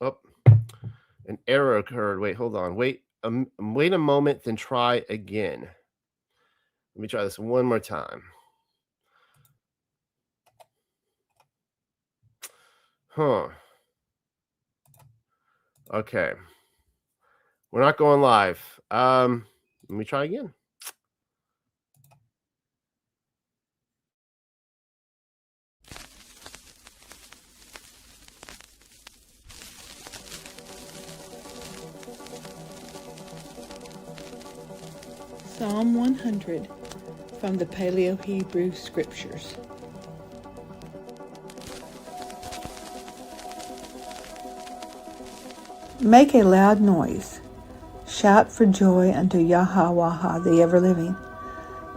Oh, an error occurred. Wait, hold on. Wait a moment, then try again. Let me try this one more time. Huh. Okay. We're not going live. Let me try again. Psalm 100 from the Paleo-Hebrew Scriptures. Make a loud noise. Shout for joy unto Yahweh the ever-living.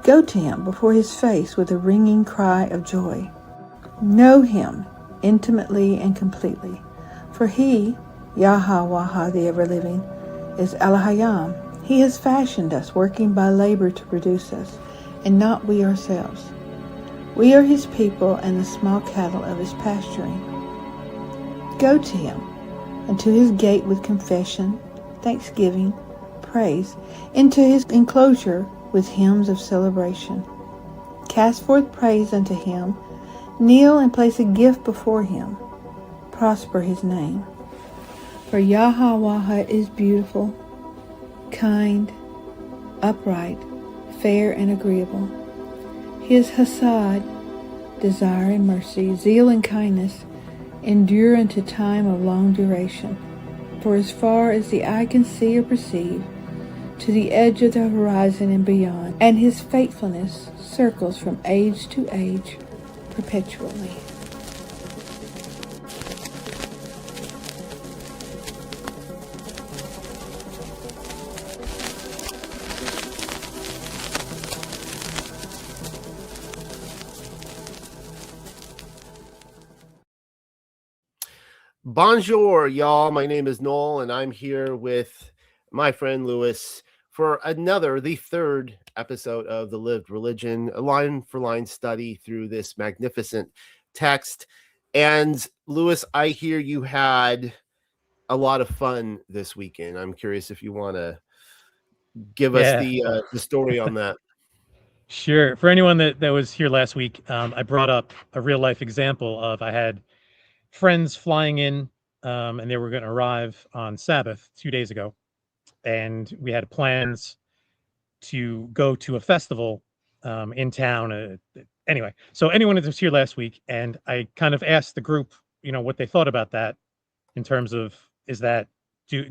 Go to him before his face with a ringing cry of joy. Know him intimately and completely, for he, Yahweh the ever-living, is Elohim. He has fashioned us, working by labor to produce us, and not we ourselves. We are his people and the small cattle of his pasturing. Go to him, and to his gate with confession, thanksgiving, praise, into his enclosure with hymns of celebration. Cast forth praise unto him, kneel and place a gift before him. Prosper his name. For Yahweh is beautiful, kind, upright, fair and agreeable. His hasad, desire and mercy, zeal and kindness, endure unto time of long duration. For as far as the eye can see or perceive, to the edge of the horizon and beyond, and his faithfulness circles from age to age perpetually. Bonjour, y'all. My name is Noel, and I'm here with my friend Lewis for the third episode of The Lived Religion, a line for line study through this magnificent text. And Lewis, I hear you had a lot of fun this weekend. I'm curious if you want to give us the story on that. Sure. For anyone that was here last week, I brought up a real life example of I had friends flying in, and they were going to arrive on Sabbath 2 days ago, and we had plans to go to a festival in town. Anyway, so anyone that was here last week, and I kind of asked the group, what they thought about that in terms of, is that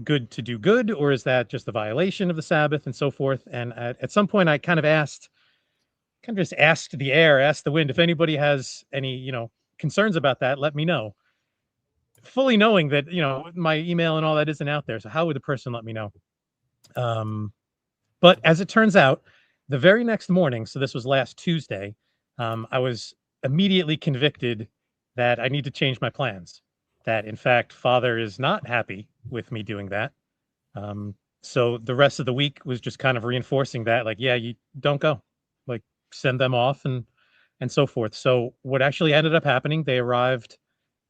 good to do good, or is that just a violation of the Sabbath and so forth? And at some point, I kind of just asked the air, asked the wind, if anybody has any, concerns about that, let me know. Fully knowing that, my email and all that isn't out there. So how would the person let me know? But as it turns out, the very next morning, so this was last Tuesday, I was immediately convicted that I need to change my plans. That in fact, Father is not happy with me doing that. So the rest of the week was just kind of reinforcing that, like, yeah, you don't go, like, send them off and so forth. So what actually ended up happening, they arrived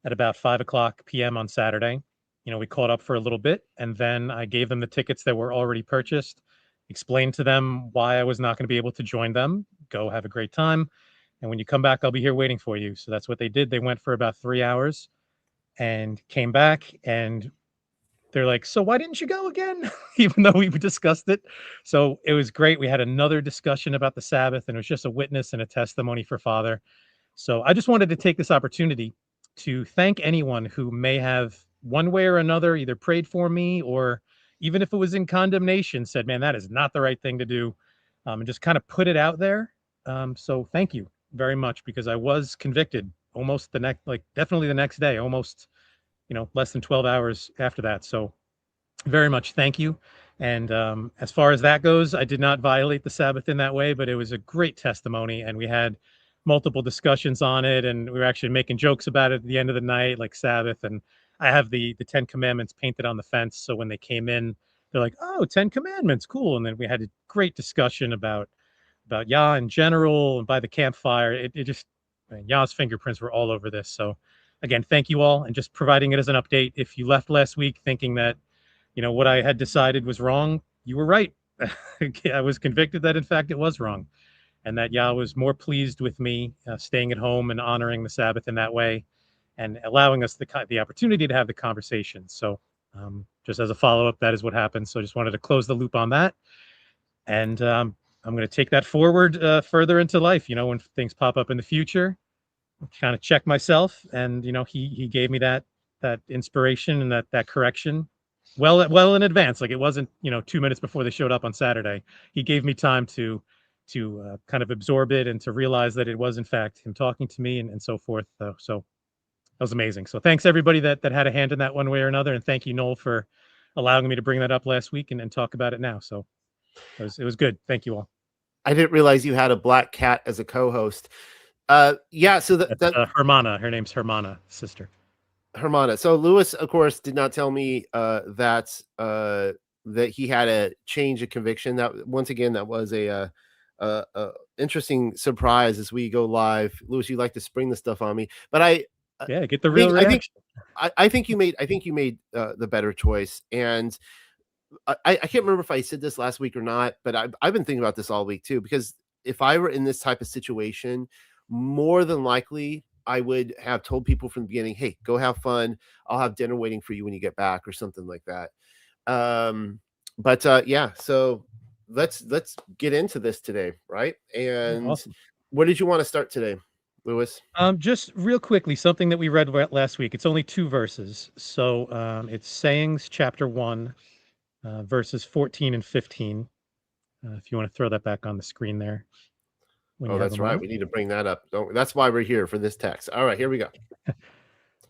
at about 5 o'clock p.m. on Saturday. We caught up for a little bit, and then I gave them the tickets that were already purchased, explained to them why I was not going to be able to join them. Go have a great time. And when you come back, I'll be here waiting for you. So that's what they did. They went for about 3 hours and came back, and they're like, so why didn't you go again? Even though we discussed it. So it was great. We had another discussion about the Sabbath, and it was just a witness and a testimony for Father. So I just wanted to take this opportunity to thank anyone who may have, one way or another, either prayed for me, or even if it was in condemnation, said, man, that is not the right thing to do, and just kind of put it out there. So thank you very much, because I was convicted almost definitely the next day, almost, less than 12 hours after that. So very much thank you. And as far as that goes, I did not violate the Sabbath in that way, but it was a great testimony, and we had multiple discussions on it, and we were actually making jokes about it at the end of the night, like Sabbath. And I have the Ten Commandments painted on the fence, so when they came in, they're like, "Oh, Ten Commandments, cool!" And then we had a great discussion about Yah in general, and by the campfire, it just, Yah's fingerprints were all over this. So again, thank you all, and just providing it as an update. If you left last week thinking that, what I had decided was wrong, you were right. I was convicted that, in fact, it was wrong, and that Yah was more pleased with me staying at home and honoring the Sabbath in that way, and allowing us the opportunity to have the conversation. So, just as a follow up, that is what happened. So, I just wanted to close the loop on that, and I'm going to take that forward further into life. When things pop up in the future, kind of check myself, and he gave me that inspiration and that correction well in advance. Like, it wasn't 2 minutes before they showed up on Saturday. He gave me time to kind of absorb it and to realize that it was in fact him talking to me, and so forth. So that was amazing. So thanks everybody that had a hand in that one way or another, and thank you, Noel, for allowing me to bring that up last week and talk about it now. So it was good. Thank you all. I didn't realize you had a black cat as a co-host. Yeah, so that Hermana. Her name's Hermana, sister. Hermana. So Lewis, of course, did not tell me that he had a change of conviction. That, once again, that was a interesting surprise as we go live. Lewis, you like to spring the stuff on me, but get the real reaction. I think you made the better choice, and I can't remember if I said this last week or not, but I've been thinking about this all week too, because if I were in this type of situation, more than likely I would have told people from the beginning, hey, go have fun. I'll have dinner waiting for you when you get back, or something like that. Yeah, so let's get into this today, right? And awesome. Where did you want to start today, Lewis? Just real quickly, something that we read last week. It's only 2 verses. So it's Sayings chapter 1, verses 14 and 15. If you want to throw that back on the screen there. Oh, that's right. We need to bring that up. That's why we're here, for this text. All right, here we go.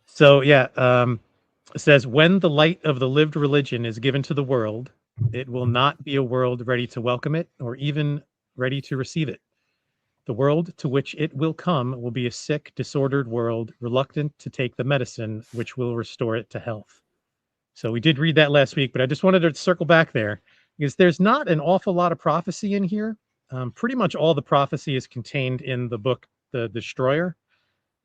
So yeah, it says, when the light of the lived religion is given to the world, it will not be a world ready to welcome it or even ready to receive it. The world to which it will come will be a sick, disordered world, reluctant to take the medicine which will restore it to health. So we did read that last week, but I just wanted to circle back there, because there's not an awful lot of prophecy in here. Pretty much all the prophecy is contained in the book, The Destroyer.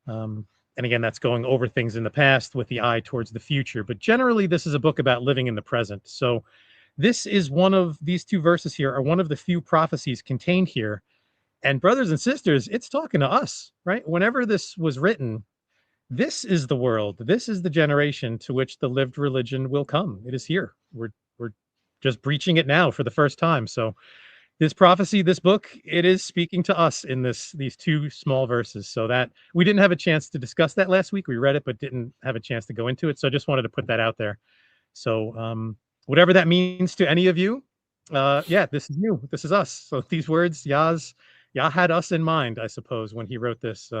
And again, that's going over things in the past with the eye towards the future. But generally, this is a book about living in the present. So this is one of these 2 verses here are one of the few prophecies contained here. And brothers and sisters, it's talking to us, right? Whenever this was written, this is the world. This is the generation to which the lived religion will come. It is here. We're just breaching it now for the first time. So this prophecy, this book, it is speaking to us in these 2 small verses. So that we didn't have a chance to discuss that last week. We read it, but didn't have a chance to go into it. So I just wanted to put that out there. So whatever that means to any of you, yeah, this is you. This is us. So these words, Yah had us in mind, I suppose, when he wrote this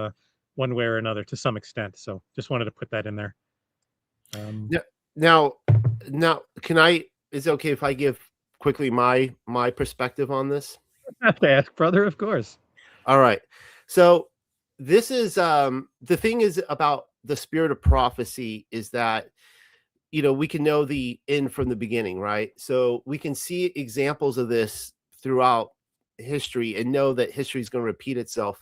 one way or another, to some extent. So just wanted to put that in there. Now, is it okay if I give quickly my perspective on this? I have to ask, brother, of course. All right. So this is the thing is about the spirit of prophecy, is that we can know the end from the beginning, right? So we can see examples of this throughout history and know that history is going to repeat itself.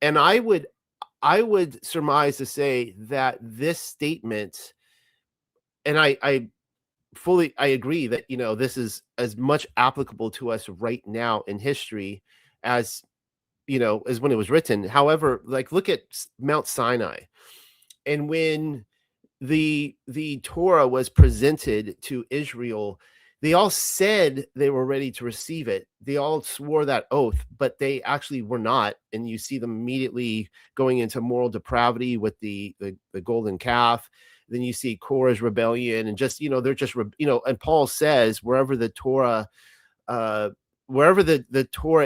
And I would surmise to say that this statement, and I fully agree that this is as much applicable to us right now in history as as when it was written. However, like, look at Mount Sinai, and when the Torah was presented to Israel, they all said they were ready to receive it. They all swore that oath, but they actually were not. And you see them immediately going into moral depravity with the golden calf. Then you see Korah's rebellion, and just they're just and Paul says wherever the Torah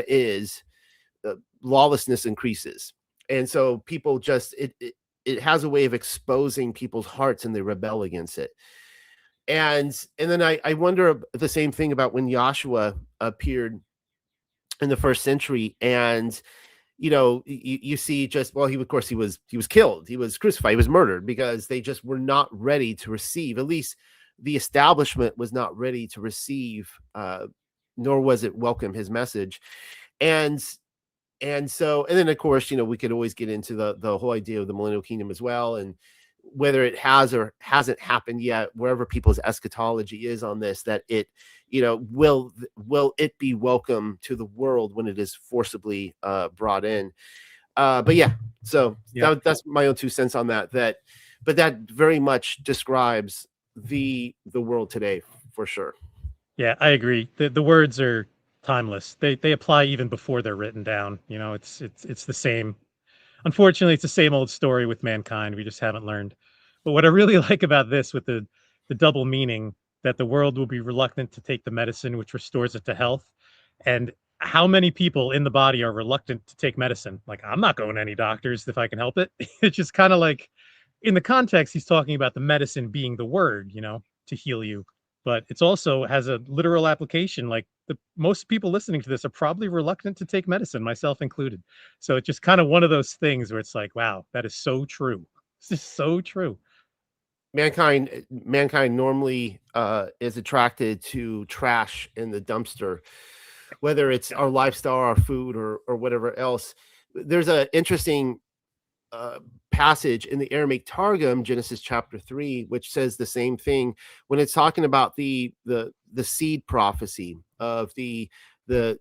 is, lawlessness increases. And so people just it has a way of exposing people's hearts, and they rebel against it. And then I wonder the same thing about when Joshua appeared in the 1st century, and you see just, well, he was killed, he was crucified, he was murdered, because they just were not ready to receive. At least the establishment was not ready to receive, nor was it welcome his message. And And so, and then of course, we could always get into the whole idea of the millennial kingdom as well, and whether it has or hasn't happened yet, wherever people's eschatology is on this, that it, will it be welcome to the world when it is forcibly brought in. But yeah, so Yeah. that's my own 2 cents on that. But that very much describes the world today for sure. Yeah, I agree. The words are timeless. They apply even before they're written down. You know, it's the same. Unfortunately, it's the same old story with mankind. We just haven't learned. But what I really like about this, with the double meaning, that the world will be reluctant to take the medicine which restores it to health, and how many people in the body are reluctant to take medicine? Like, I'm not going to any doctors if I can help it. It's just kind of like, in the context, he's talking about the medicine being the word, to heal you. But it's also has a literal application. Like, the most people listening to this are probably reluctant to take medicine, myself included. So it's just kind of one of those things where it's like, wow, that is so true. It's just so true. Mankind normally is attracted to trash in the dumpster, whether it's Yeah. our lifestyle, our food, or whatever else. There's an interesting passage in the Aramaic Targum, Genesis chapter 3, which says the same thing when it's talking about the seed prophecy of the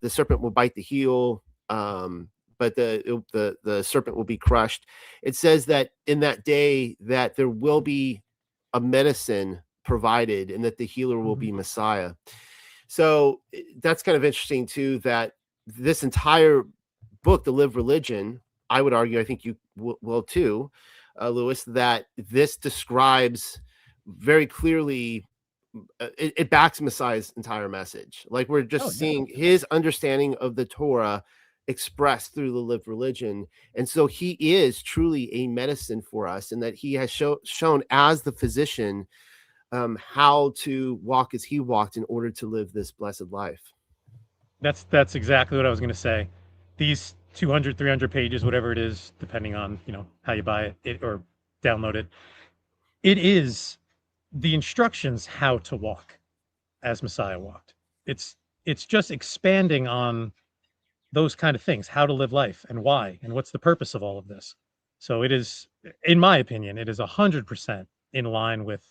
serpent will bite the heel, but the serpent will be crushed. It says that in that day that there will be a medicine provided, and that the healer will Mhm. be Messiah. So that's kind of interesting too, that this entire book, The Live Religion, I would argue, I think you will too, Lewis, that this describes very clearly, it backs Messiah's entire message. Like, we're Oh just yeah. seeing his understanding of the Torah expressed through the lived religion. And so he is truly a medicine for us, and that he has shown as the physician how to walk as he walked in order to live this blessed life. That's exactly what I was going to say. These 200, 300 pages, whatever it is, depending on, how you buy it or download it. It is the instructions how to walk as Messiah walked. It's just expanding on those kind of things, how to live life and why and what's the purpose of all of this. So it is, in my opinion, it is 100% in line with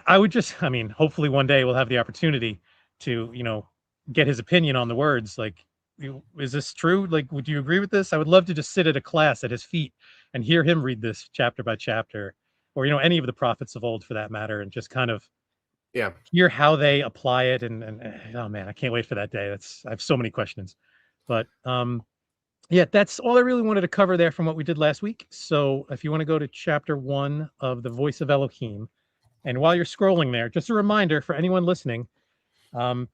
I would just, I mean, hopefully one day we'll have the opportunity to, get his opinion on the words. Like, is this true? Like, would you agree with this? I would love to just sit at a class at his feet and hear him read this chapter by chapter, or, any of the prophets of old for that matter, and just kind of Yeah. hear how they apply it. And oh man, I can't wait for that day. I have so many questions. But yeah, that's all I really wanted to cover there from what we did last week. So if you want to go to chapter 1 of The Voice of Elohim, and while you're scrolling there, just a reminder for anyone listening,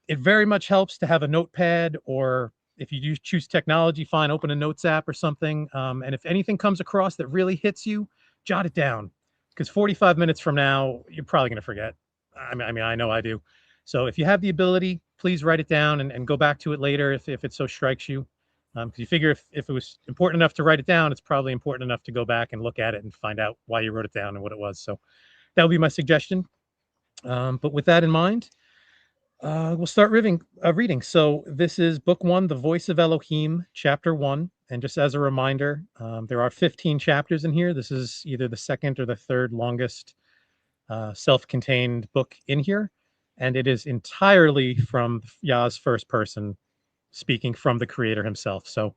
it very much helps to have a notepad, or if you do choose technology, fine, open a notes app or something. And if anything comes across that really hits you, jot it down, because 45 minutes from now, you're probably going to forget. I mean, I know I do. So if you have the ability, please write it down and go back to it later if it so strikes you. Because you figure if it was important enough to write it down, it's probably important enough to go back and look at it and find out why you wrote it down and what it was. So that would be my suggestion. But with that in mind, we'll start reading. So this is book 1, The Voice of Elohim, chapter 1. And just as a reminder, there are 15 chapters in here. This is either the second or the third longest self-contained book in here. And it is entirely from Yah's first person, speaking from the creator himself. So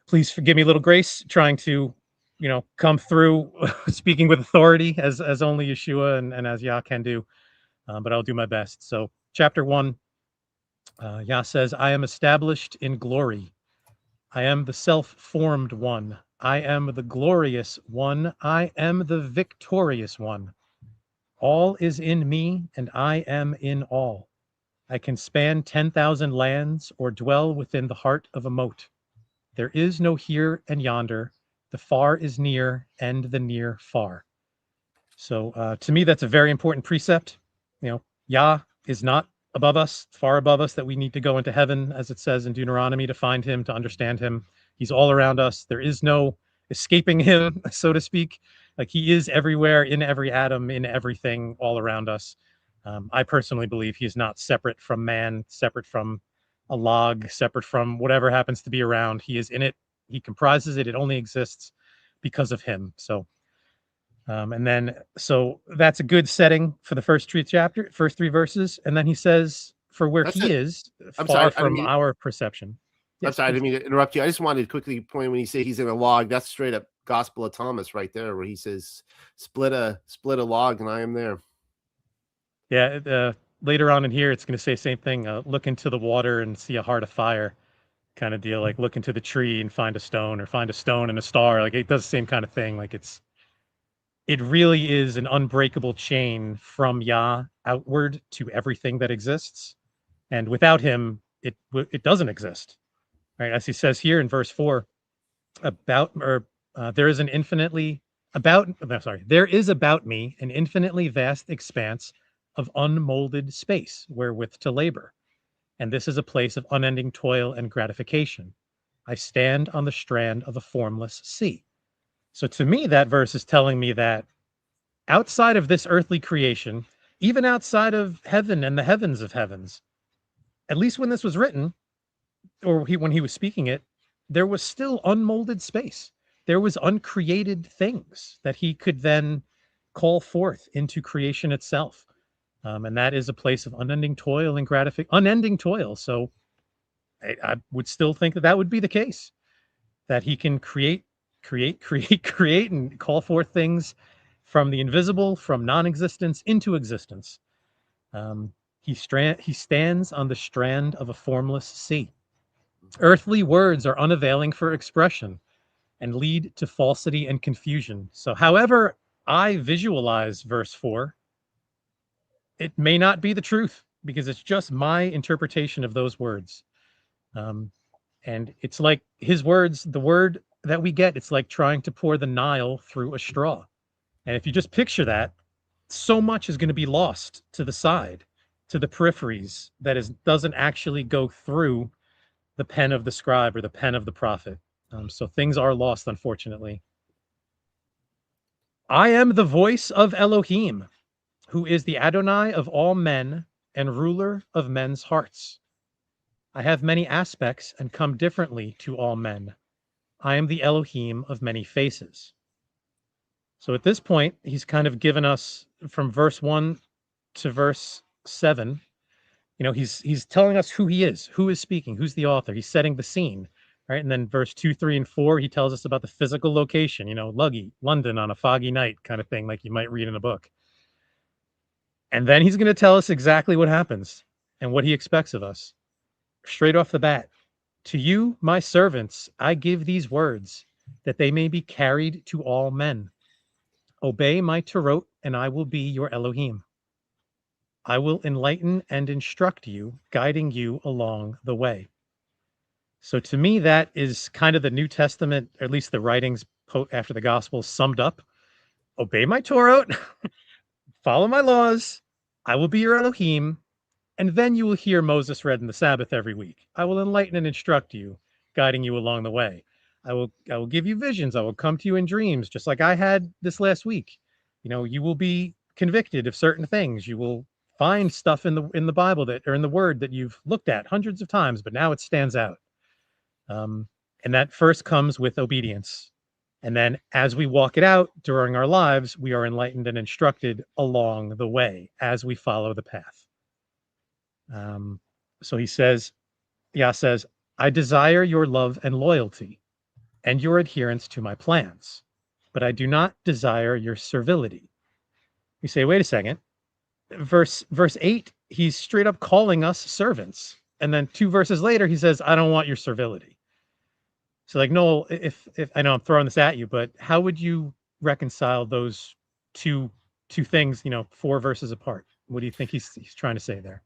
please forgive me a little grace, trying to, come through speaking with authority as only Yeshua and as Yah can do. But I'll do my best. So, chapter 1, Yah says, I am established in glory. I am the self formed one. I am the glorious one. I am the victorious one. All is in me, and I am in all. I can span 10,000 lands or dwell within the heart of a moat. There is no here and yonder. The far is near, and the near far. So to me, that's a very important precept. Yah is not above us, far above us, that we need to go into heaven, as it says in Deuteronomy, to find him, to understand him. He's all around us. There is no escaping him, so to speak. Like, he is everywhere, in every atom, in everything, all around us. I personally believe he is not separate from man, separate from a log separate from whatever happens to be around. He is in it. He comprises it. It only exists because of him. So, so that's a good setting for the first first three verses. And then he says, for where That's he it. is, I'm far sorry. I didn't from mean. our perception. I'm Yes, sorry. I please. didn't mean to interrupt you. I just wanted to quickly point when you say he's in a log. That's straight up Gospel of Thomas right there, where he says, "Split a log, and I am there." Yeah. Later on in here, it's going to say same thing. Look into the water and see a heart of fire, kind of deal. Like look into the tree and find a stone, or find a stone and a star. Like it does the same kind of thing. Like it really is an unbreakable chain from Yah outward to everything that exists. And without him, it doesn't exist. Right? As he says here in verse 4, there is an infinitely about I'm sorry, there is about me an infinitely vast expanse of unmolded space wherewith to labor. And this is a place of unending toil and gratification. I stand on the strand of a formless sea. So to me, that verse is telling me that outside of this earthly creation, even outside of heaven and the heavens of heavens, at least when this was written, or when he was speaking it, there was still unmolded space. There was uncreated things that he could then call forth into creation itself. And that is a place of unending toil and unending toil. So I would still think that would be the case, that he can create, and call forth things from the invisible, from non-existence into existence. He stands on the strand of a formless sea. Earthly words are unavailing for expression and lead to falsity and confusion. So, however I visualize verse 4, it may not be the truth because it's just my interpretation of those words. And it's like his words, the word that we get, it's like trying to pour the Nile through a straw. And if you just picture that, so much is going to be lost to the side, to the peripheries, doesn't actually go through the pen of the scribe or the pen of the prophet. So things are lost, unfortunately. I am the voice of Elohim, who is the Adonai of all men and ruler of men's hearts. I have many aspects and come differently to all men. I am the Elohim of many faces. So at this point, he's kind of given us from verse 1 to verse 7. He's telling us who he is, who is speaking, who's the author. He's setting the scene, right? And then verse 2, 3, and 4, he tells us about the physical location, London on a foggy night kind of thing, like you might read in a book. And then he's going to tell us exactly what happens and what he expects of us. Straight off the bat, to you, my servants, I give these words, that they may be carried to all men. Obey my Torot, and I will be your Elohim. I will enlighten and instruct you, guiding you along the way. So to me, that is kind of the New Testament, or at least the writings after the Gospels summed up. Obey my Torah, follow my laws. I will be your Elohim. And then you will hear Moses read in the Sabbath every week. I will enlighten and instruct you, guiding you along the way. I will give you visions. I will come to you in dreams, just like I had this last week. You will be convicted of certain things. You will find stuff in the Bible or in the Word that you've looked at hundreds of times, but now it stands out. And that first comes with obedience. And then as we walk it out during our lives, we are enlightened and instructed along the way as we follow the path. So Yah says, I desire your love and loyalty and your adherence to my plans, but I do not desire your servility. You say, wait a second. Verse 8, he's straight up calling us servants. And then 2 verses later, he says, I don't want your servility. So like, Noel, if I know I'm throwing this at you, but how would you reconcile those two things, 4 verses apart? What do you think he's trying to say there?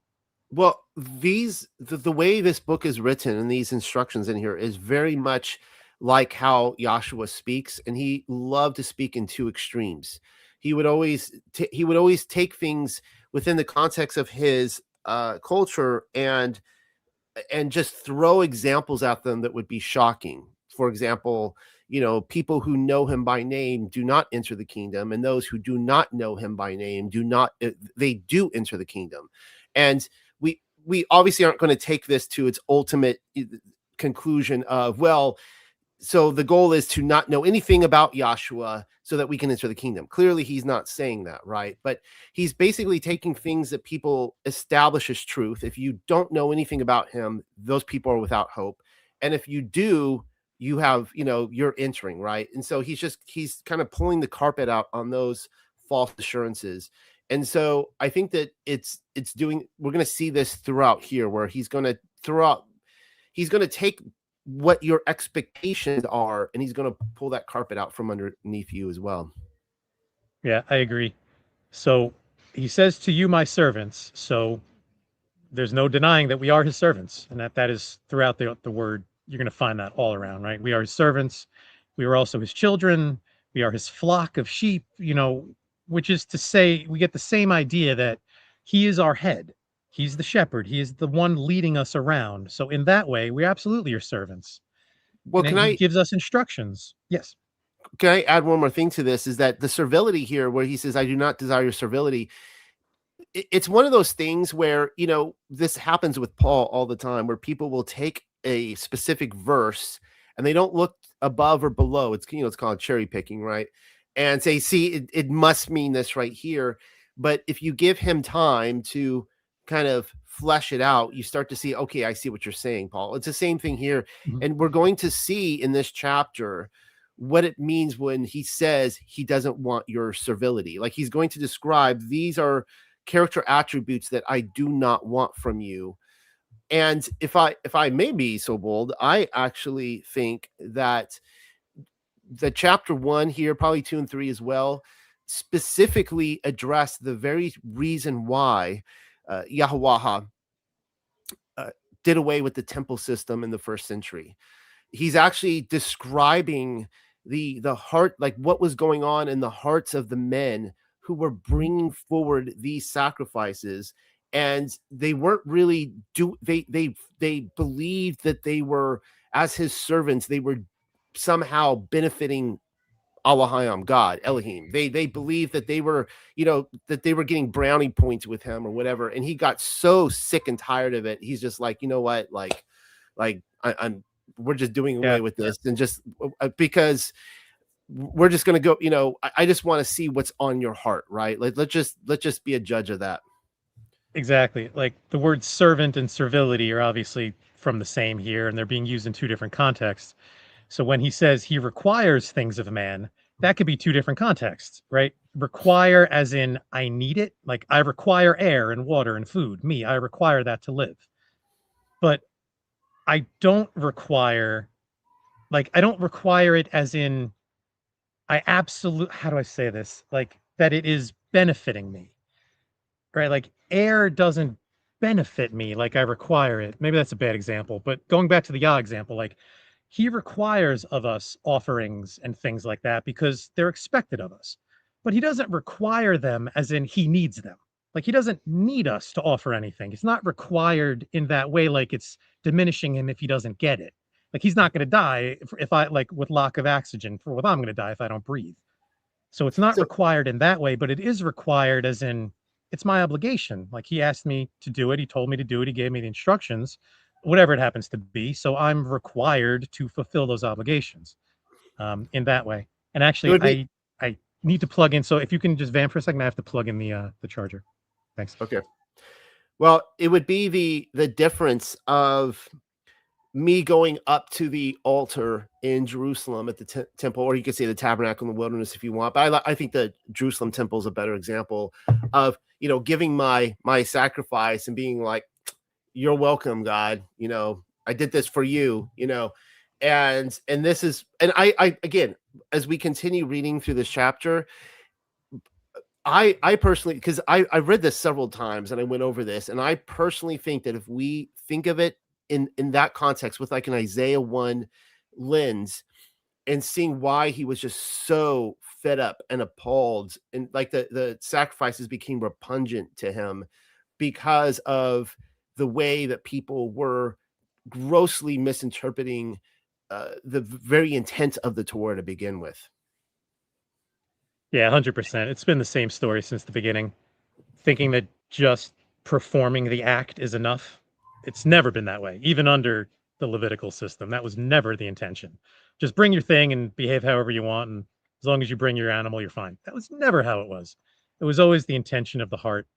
Well, the way this book is written and these instructions in here is very much like how Joshua speaks, and he loved to speak in two extremes. He would always take things within the context of his culture and just throw examples at them that would be shocking. For example, people who know him by name do not enter the kingdom, and those who do not know him by name they do enter the kingdom. And we obviously aren't going to take this to its ultimate conclusion of, well, so the goal is to not know anything about Yahshua so that we can enter the kingdom. Clearly, he's not saying that, right? But he's basically taking things that people establish as truth. If you don't know anything about him, those people are without hope. And if you do, you have, you're entering, right? And so he's kind of pulling the carpet out on those false assurances. And so I think that we're going to see this throughout here, where he's going to take what your expectations are, and he's going to pull that carpet out from underneath you as well. Yeah, I agree. So he says to you, my servants. So there's no denying that we are his servants, and that is throughout the word. You're going to find that all around, right? We are his servants. We are also his children. We are his flock of sheep, which is to say we get the same idea that he is our head. He's the shepherd. He is the one leading us around. So in that way, we absolutely are servants. Well, And he gives us instructions. Yes. Can I add one more thing to this? Is that the servility here, where he says, I do not desire your servility. It's one of those things where, this happens with Paul all the time, where people will take a specific verse and they don't look above or below. It's, it's called cherry picking, right? And say, see, it must mean this right here. But if you give him time to kind of flesh it out, you start to see, okay, I see what you're saying, Paul. It's the same thing here. Mm-hmm. And we're going to see in this chapter what it means when he says he doesn't want your servility. Like, he's going to describe, these are character attributes that I do not want from you. And if I may be so bold, I actually think that the chapter 1 here, probably 2 and 3 as well, specifically address the very reason why Yahweh did away with the temple system in the first century. He's actually describing the heart, like what was going on in the hearts of the men who were bringing forward these sacrifices. And they weren't really they believed that they were, as his servants, they were somehow benefiting Elohim, God, Elohim. They believed that they were, that they were getting brownie points with him or whatever. And he got so sick and tired of it. He's just like, you know what, we're just doing away with this, and just because we're just going to go, I just want to see what's on your heart, right? Like, let's just be a judge of that. Exactly. Like, the words servant and servility are obviously from the same here, and they're being used in two different contexts. So when he says he requires things of man, that could be two different contexts, right? Require as in I need it. Like, I require air and water and food. I require that to live. But I don't require it as in how do I say this? Like, that it is benefiting me, right? Like, air doesn't benefit me like I require it. Maybe that's a bad example, but going back to the Yah example, like, he requires of us offerings and things like that because they're expected of us, but he doesn't require them as in he needs them. Like, he doesn't need us to offer anything. It's not required in that way. Like, it's diminishing him if he doesn't get it. Like, he's not going to die if I, like, with lack of oxygen, for what I'm going to die if I don't breathe. So it's not required in that way, but it is required as in it's my obligation. Like, he asked me to do it. He told me to do it. He gave me the instructions, whatever it happens to be. So I'm required to fulfill those obligations in that way. And actually, I need to plug in. So if you can just vamp for a second, I have to plug in the charger. Thanks. Okay. Well, it would be the difference of me going up to the altar in Jerusalem at the temple, or you could say the tabernacle in the wilderness if you want. But I think the Jerusalem temple is a better example of, giving my sacrifice and being like, you're welcome, God. I did this for you, and this is, and I again, as we continue reading through this chapter, I personally, because I read this several times and I went over this, and I personally think that if we think of it in that context with like an Isaiah 1 lens, and seeing why he was just so fed up and appalled, and like the sacrifices became repugnant to him because of the way that people were grossly misinterpreting the very intent of the Torah to begin with. Yeah, 100%. It's been the same story since the beginning, thinking that just performing the act is enough. It's never been that way, even under the Levitical system. That was never the intention. Just bring your thing and behave however you want. And as long as you bring your animal, you're fine. That was never how it was. It was always the intention of the heart.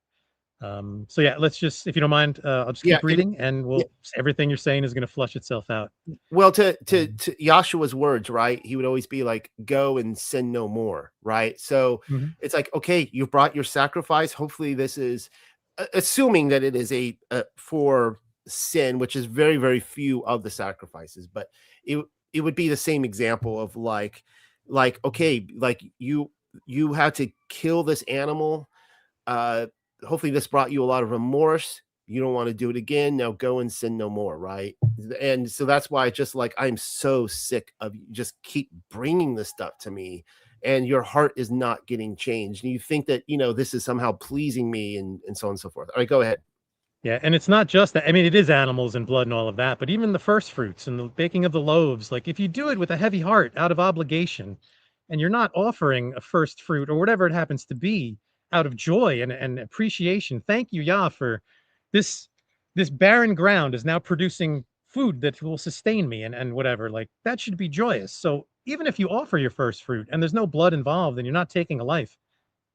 So yeah, let's just, if you don't mind, I'll just Yeah, keep reading, and yeah. everything you're saying is going to flush itself out. Well, to Yahshua's words, right? He would always be like, "Go and sin no more," right? So Mhm. it's like, okay, you've brought your sacrifice. Hopefully, this is assuming that it is a for sin, which is very very few of the sacrifices, but it it would be the same example of like okay, like you had to kill this animal. uh Hopefully this brought you a lot of remorse. You don't want to do it again. Now go and sin no more, right? And so that's why just like I'm so sick of you just keep bringing this stuff to me, and your heart is not getting changed, and you think that this is somehow pleasing me, and so on and so forth. All right, go ahead. Yeah, and it's not just that. I mean, it is animals and blood and all of that, but even the first fruits and the baking of the loaves, like if you do it with a heavy heart out of obligation, and you're not offering a first fruit or whatever it happens to be out of joy and appreciation, thank you, Yah, for this this barren ground is now producing food that will sustain me and whatever. Like that should be joyous. So even if you offer your first fruit and there's no blood involved and you're not taking a life,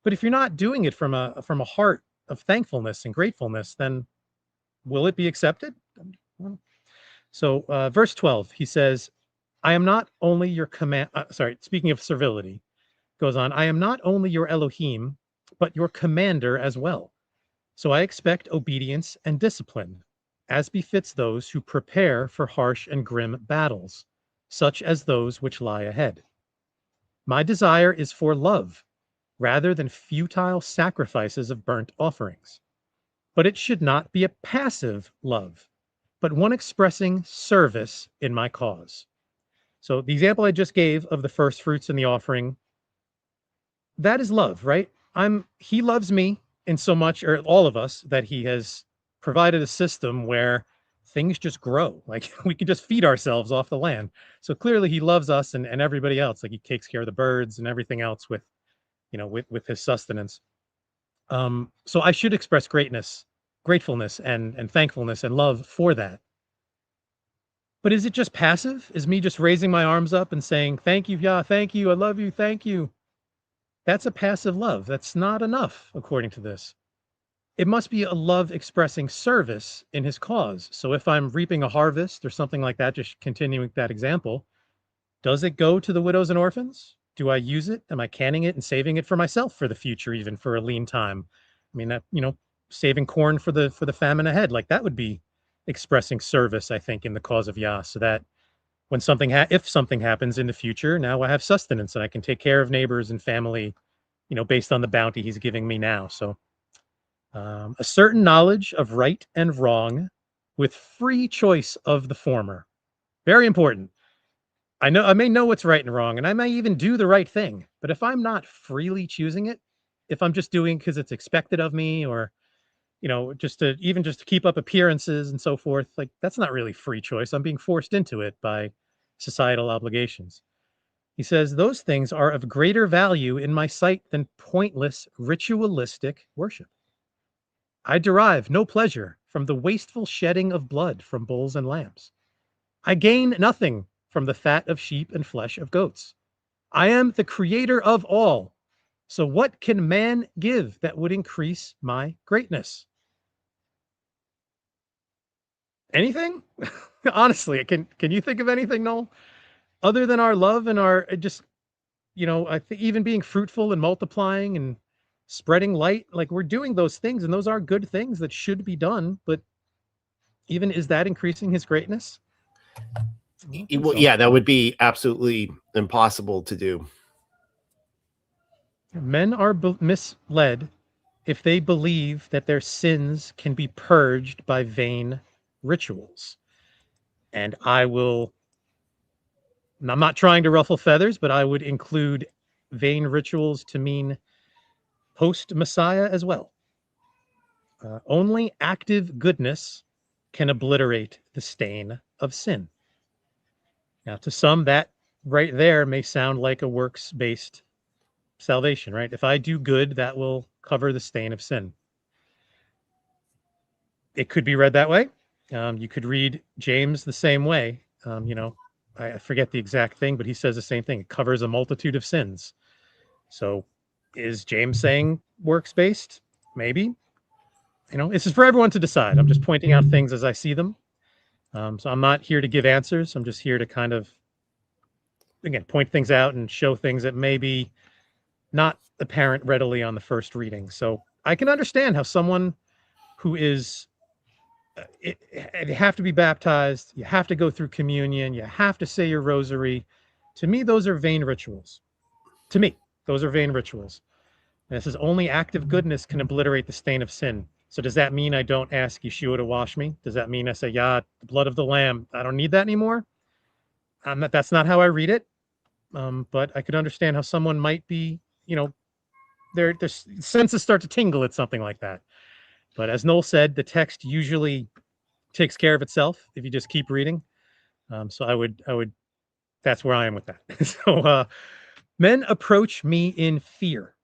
but if you're not doing it from a heart of thankfulness and gratefulness, then will it be accepted? So, verse 12, he says, I am not only your command, sorry, speaking of servility, goes on, I am not only your Elohim, but your commander as well. So I expect obedience and discipline, as befits those who prepare for harsh and grim battles, such as those which lie ahead. My desire is for love, rather than futile sacrifices of burnt offerings. But it should not be a passive love, but one expressing service in my cause. So the example I just gave of the first fruits and the offering, that is love, right? He loves me in so much, or all of us, that he has provided a system where things just grow. Like we can just feed ourselves off the land. So clearly he loves us and everybody else. Like he takes care of the birds and everything else with, with his sustenance. So I should express gratefulness and thankfulness and love for that. But is it just passive? Is me just raising my arms up and saying, thank you, Yah, thank you, I love you, thank you? That's a passive love. That's not enough, according to this. It must be a love expressing service in his cause. So if I'm reaping a harvest or something like that, just continuing that example, does it go to the widows and orphans? Do I use it? Am I canning it and saving it for myself for the future, even for a lean time? I mean, that, saving corn for the famine ahead, like that would be expressing service, I think, in the cause of Yah, so that when if something happens in the future, now I have sustenance and I can take care of neighbors and family, based on the bounty he's giving me now. So a certain knowledge of right and wrong with free choice of the former. Very important. I may know what's right and wrong, and I may even do the right thing. But if I'm not freely choosing it, if I'm just doing because it's expected of me, or just to keep up appearances and so forth, like that's not really free choice. I'm being forced into it by societal obligations. He says those things are of greater value in my sight than pointless ritualistic worship. I derive no pleasure from the wasteful shedding of blood from bulls and lambs. I gain nothing from the fat of sheep and flesh of goats. I am the creator of all. So what can man give that would increase my greatness? Anything? Honestly, can you think of anything, Noel? Other than our love and our just, I think even being fruitful and multiplying and spreading light, like we're doing those things, and those are good things that should be done. But even is that increasing his greatness? I don't think Well, so. yeah, that would be absolutely impossible to do. Men are misled if they believe that their sins can be purged by vain rituals. And I'm not trying to ruffle feathers, but I would include vain rituals to mean post Messiah as well. Only active goodness can obliterate the stain of sin. Now, to some, that right there may sound like a works based salvation, right? If I do good, that will cover the stain of sin. it could be read that way. You could read James the same way. I forget the exact thing, but he says the same thing. It covers a multitude of sins. So is James saying works based? Maybe. This is for everyone to decide. I'm just pointing out things as I see them. So I'm not here to give answers. I'm just here to kind of, again, point things out and show things that may be not apparent readily on the first reading. So I can understand how someone who is, you have to be baptized, you have to go through communion, you have to say your rosary. To me, those are vain rituals. To me, those are vain rituals. And it says only active goodness can obliterate the stain of sin. So does that mean I don't ask Yeshua to wash me? Does that mean I say, yeah, the blood of the Lamb, I don't need that anymore? That's not how I read it. But I could understand how someone might be, their senses start to tingle at something like that. But as Noel said, the text usually takes care of itself if you just keep reading. So I would, that's where I am with that. So men approach me in fear.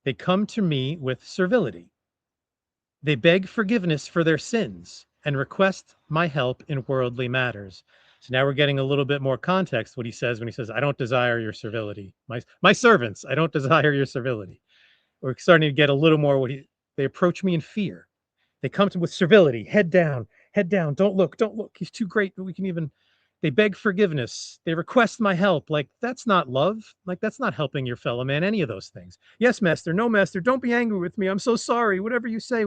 They come to me with servility. They beg forgiveness for their sins and request my help in worldly matters. So now we're getting a little bit more context what he says when he says, I don't desire your servility. My servants, I don't desire your servility. We're starting to get a little more they approach me in fear. They come to with servility, head down, don't look, he's too great, but they beg forgiveness, they request my help. Like, that's not love. Like, that's not helping your fellow man, any of those things. Yes, master, no, master, don't be angry with me, I'm so sorry, whatever you say.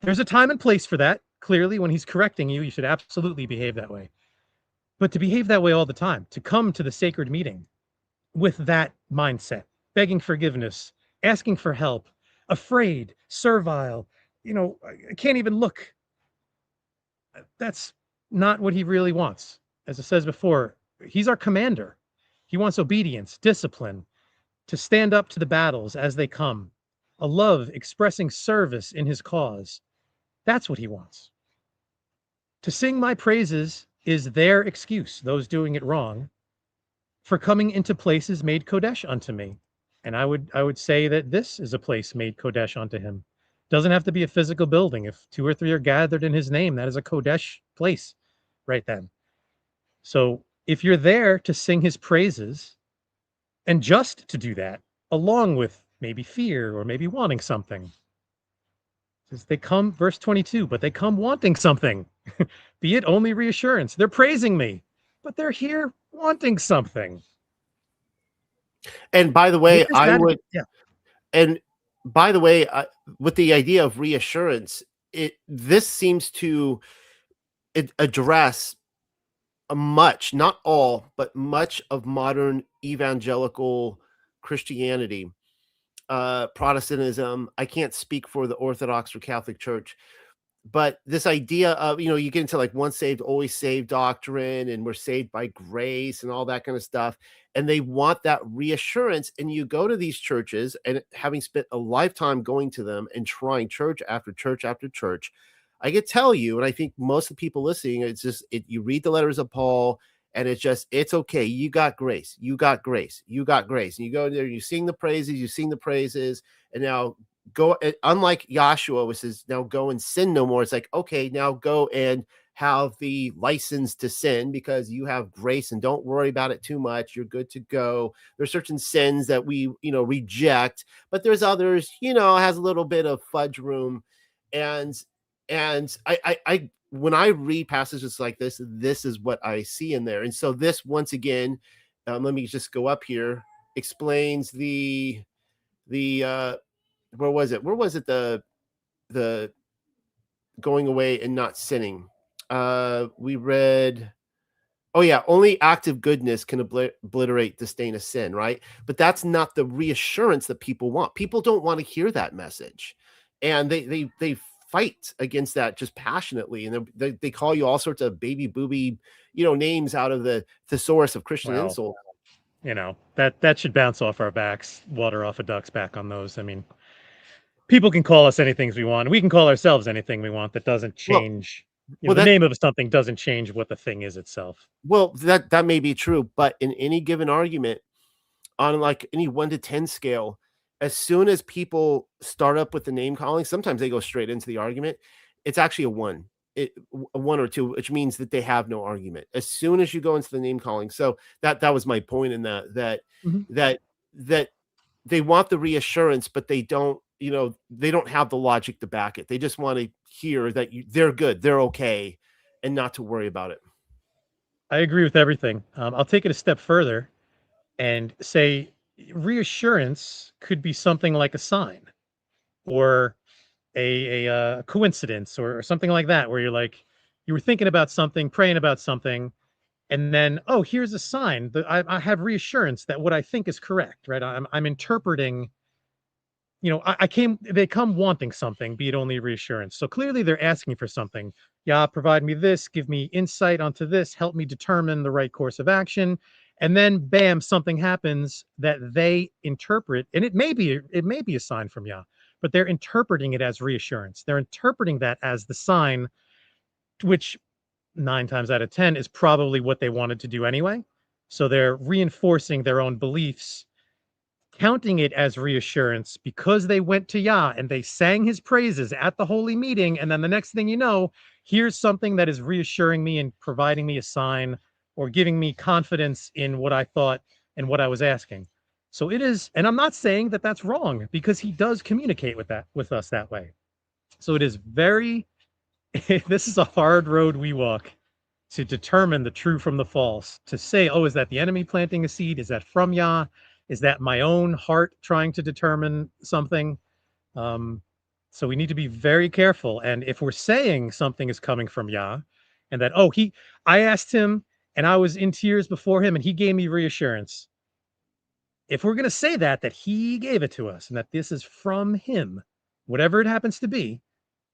There's a time and place for that. Clearly, when he's correcting you, you should absolutely behave that way. But to behave that way all the time, to come to the sacred meeting with that mindset, begging forgiveness, asking for help, afraid, servile, I can't even look. That's not what he really wants. As it says before, he's our commander. He wants obedience, discipline, to stand up to the battles as they come, a love expressing service in his cause. That's what he wants. To sing my praises is their excuse, those doing it wrong, for coming into places made Kodesh unto me. And I would say that this is a place made Kodesh unto him. Doesn't have to be a physical building. If 2 or 3 are gathered in his name, that is a Kodesh place right then. So if you're there to sing his praises, and just to do that, along with maybe fear or maybe wanting something, says they come, verse 22, but they come wanting something, be it only reassurance. They're praising me, but they're here wanting something. And by the way, yeah. And by the way, with the idea of reassurance, this seems to address much, not all, but much of modern evangelical Christianity, Protestantism. I can't speak for the Orthodox or Catholic Church, but this idea of, you get into like once saved, always saved doctrine, and we're saved by grace and all that kind of stuff. And they want that reassurance. And you go to these churches, and having spent a lifetime going to them and trying church after church after church, I could tell you, and I think most of the people listening, it's just, you read the letters of Paul, and it's okay. You got grace. You got grace. You got grace. And you go there, you sing the praises, and now go, unlike Joshua, which is now go and sin no more. It's like, okay, now go and have the license to sin because you have grace, and don't worry about it too much. You're good to go. There's certain sins that we, reject, but there's others, has a little bit of fudge room. And I when I read passages like this is what I see in there. And so this, once again, let me just go up here, explains the where was it? The going away and not sinning. We read, oh yeah, only active goodness can obliterate the stain of sin, right? But that's not the reassurance that people want. People don't want to hear that message, and they fight against that just passionately, and they call you all sorts of baby booby, names out of the thesaurus of Christian insult. That should bounce off our backs, water off a duck's back on those. I mean, people can call us anything we want. We can call ourselves anything we want. That doesn't change. The name of something doesn't change what the thing is itself. Well, that may be true, but in any given argument, on like any 1 to 10 scale, as soon as people start up with the name calling, sometimes they go straight into the argument. It's actually a one. A one or two, which means that they have no argument. As soon as you go into the name calling. So that was my point in Mhm. that that they want the reassurance, but they don't, they don't have the logic to back it. They just want to hear that they're good, they're okay, and not to worry about it. I agree with everything. I'll take it a step further and say reassurance could be something like a sign or a coincidence or something like that, where you're like, you were thinking about something, praying about something, and then, oh, here's a sign that I have reassurance that what I think is correct, right? I'm interpreting, they come wanting something, be it only reassurance. So clearly they're asking for something. Yeah, provide me this, give me insight onto this, help me determine the right course of action. And then bam, something happens that they interpret, and it may be a sign from Yah, but they're interpreting it as reassurance. They're interpreting that as the sign, which 9 times out of 10 is probably what they wanted to do anyway. So they're reinforcing their own beliefs, counting it as reassurance because they went to Yah and they sang his praises at the holy meeting. And then the next thing you know, here's something that is reassuring me and providing me a sign or giving me confidence in what I thought and what I was asking. So it is, and I'm not saying that that's wrong because he does communicate with us that way. So it is very, this is a hard road we walk to determine the true from the false, to say, oh, is that the enemy planting a seed? Is that from Yah? Is that my own heart trying to determine something? Um, so we need to be very careful. And if we're saying something is coming from Yah, and that, oh, I asked him and I was in tears before him and he gave me reassurance. If we're going to say that he gave it to us and that this is from him, whatever it happens to be,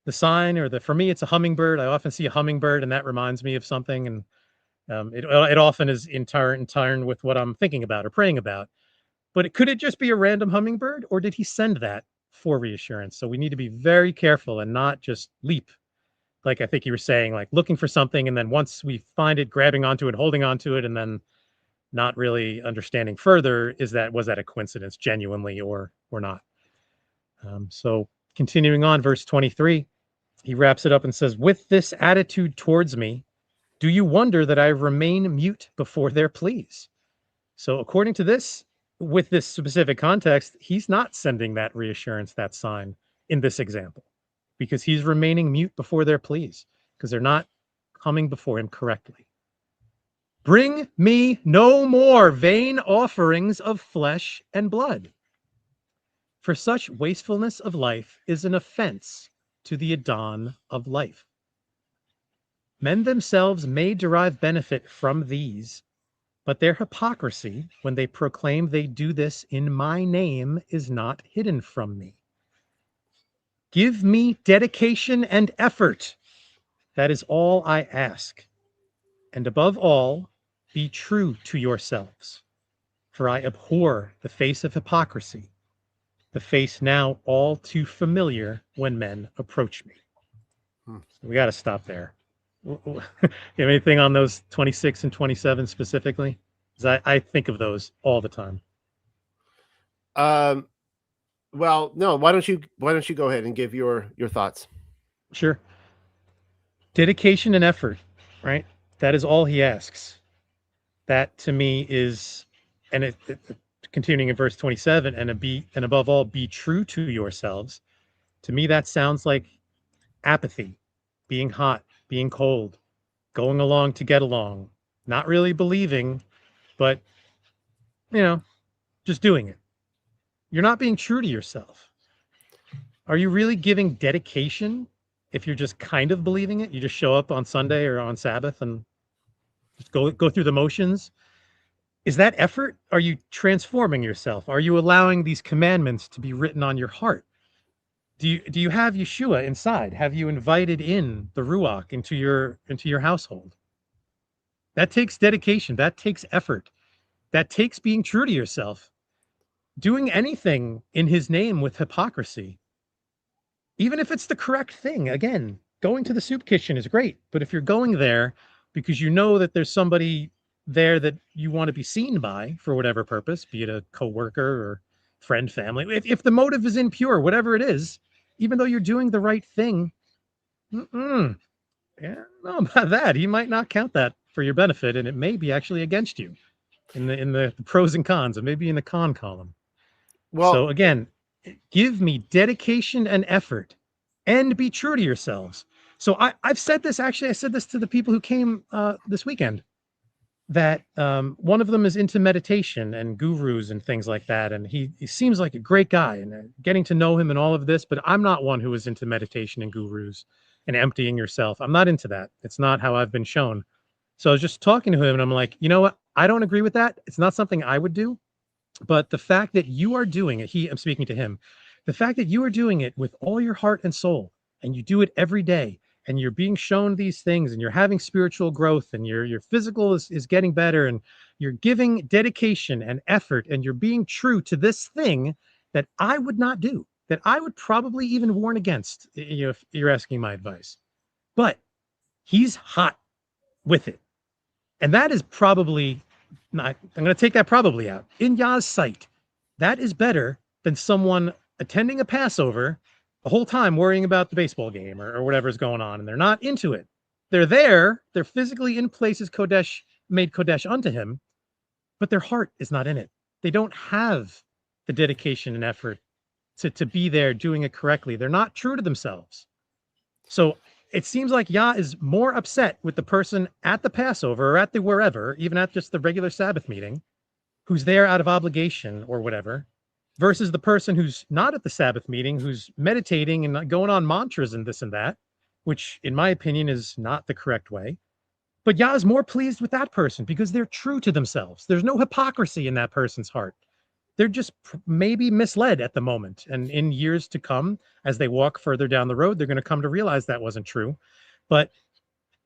the sign or for me, it's a hummingbird. I often see a hummingbird and that reminds me of something. And it often is in turn with what I'm thinking about or praying about. But could it just be a random hummingbird, or did he send that for reassurance? So we need to be very careful and not just leap, like I think you were saying, like looking for something, and then once we find it, grabbing onto it, holding onto it, and then not really understanding further, was that a coincidence, genuinely or not? So continuing on, verse 23, he wraps it up and says, "With this attitude towards me, do you wonder that I remain mute before their pleas?" So according to this, with this specific context, he's not sending that reassurance, that sign in this example, because he's remaining mute before their pleas, because they're not coming before him correctly. Bring me no more vain offerings of flesh and blood, for such wastefulness of life is an offense to the Adon of life. Men themselves may derive benefit from these, but their hypocrisy, when they proclaim they do this in my name, is not hidden from me. Give me dedication and effort. That is all I ask. And above all, be true to yourselves. For I abhor the face of hypocrisy, the face now all too familiar when men approach me. So we got to stop there. You have anything on those 26 and 27 specifically? Because I think of those all the time. Well, no, why don't you go ahead and give your thoughts? Sure. Dedication and effort, right? That is all he asks. That to me is, and continuing in verse 27, and above all, be true to yourselves. To me, that sounds like apathy, being hot, being cold, going along to get along, not really believing, but just doing it. You're not being true to yourself. Are you really giving dedication if you're just kind of believing it? You just show up on Sunday or on Sabbath and just go through the motions. Is that effort? Are you transforming yourself? Are you allowing these commandments to be written on your heart? Do you have Yeshua inside? Have you invited in the Ruach into your household? That takes dedication. That takes effort. That takes being true to yourself. Doing anything in his name with hypocrisy, even if it's the correct thing. Again, going to the soup kitchen is great, but if you're going there because you know that there's somebody there that you want to be seen by for whatever purpose, be it a coworker or friend, family. If the motive is impure, whatever it is, even though you're doing the right thing, yeah, no, about that. He might not count that for your benefit, and it may be actually against you in the pros and cons, and maybe in the con column. Well, So again, give me dedication and effort, and be true to yourselves. So I've said this actually. I said this to the people who came this weekend. That one of them is into meditation and gurus and things like that, and he seems like a great guy, and getting to know him and all of this. But I'm not one who is into meditation and gurus and emptying yourself. I'm not into that. It's not how I've been shown. So I was just talking to him, and I'm like, you know what? I don't agree with that. It's not something I would do. But the fact that you are doing it, I'm speaking to him, the fact that you are doing it with all your heart and soul, and you do it every day, and you're being shown these things, and you're having spiritual growth, and your physical is getting better, and you're giving dedication and effort, and you're being true to this thing that I would not do, that I would probably even warn against, if you're asking my advice. But he's hot with it. And that is probably not, I'm going to take that probably out. In Yah's sight, that is better than someone attending a Passover the whole time worrying about the baseball game or whatever's going on, and they're not into it. They're there, they're physically in places Kodesh made Kodesh unto him, but their heart is not in it. They don't have the dedication and effort to be there doing it correctly. They're not true to themselves. So it seems like Yah is more upset with the person at the Passover or at the wherever, even at just the regular Sabbath meeting, who's there out of obligation or whatever, versus the person who's not at the Sabbath meeting, who's meditating and going on mantras and this and that, which in my opinion is not the correct way. But Yah is more pleased with that person because they're true to themselves. There's no hypocrisy in that person's heart. They're just maybe misled at the moment. And in years to come, as they walk further down the road, they're going to come to realize that wasn't true. But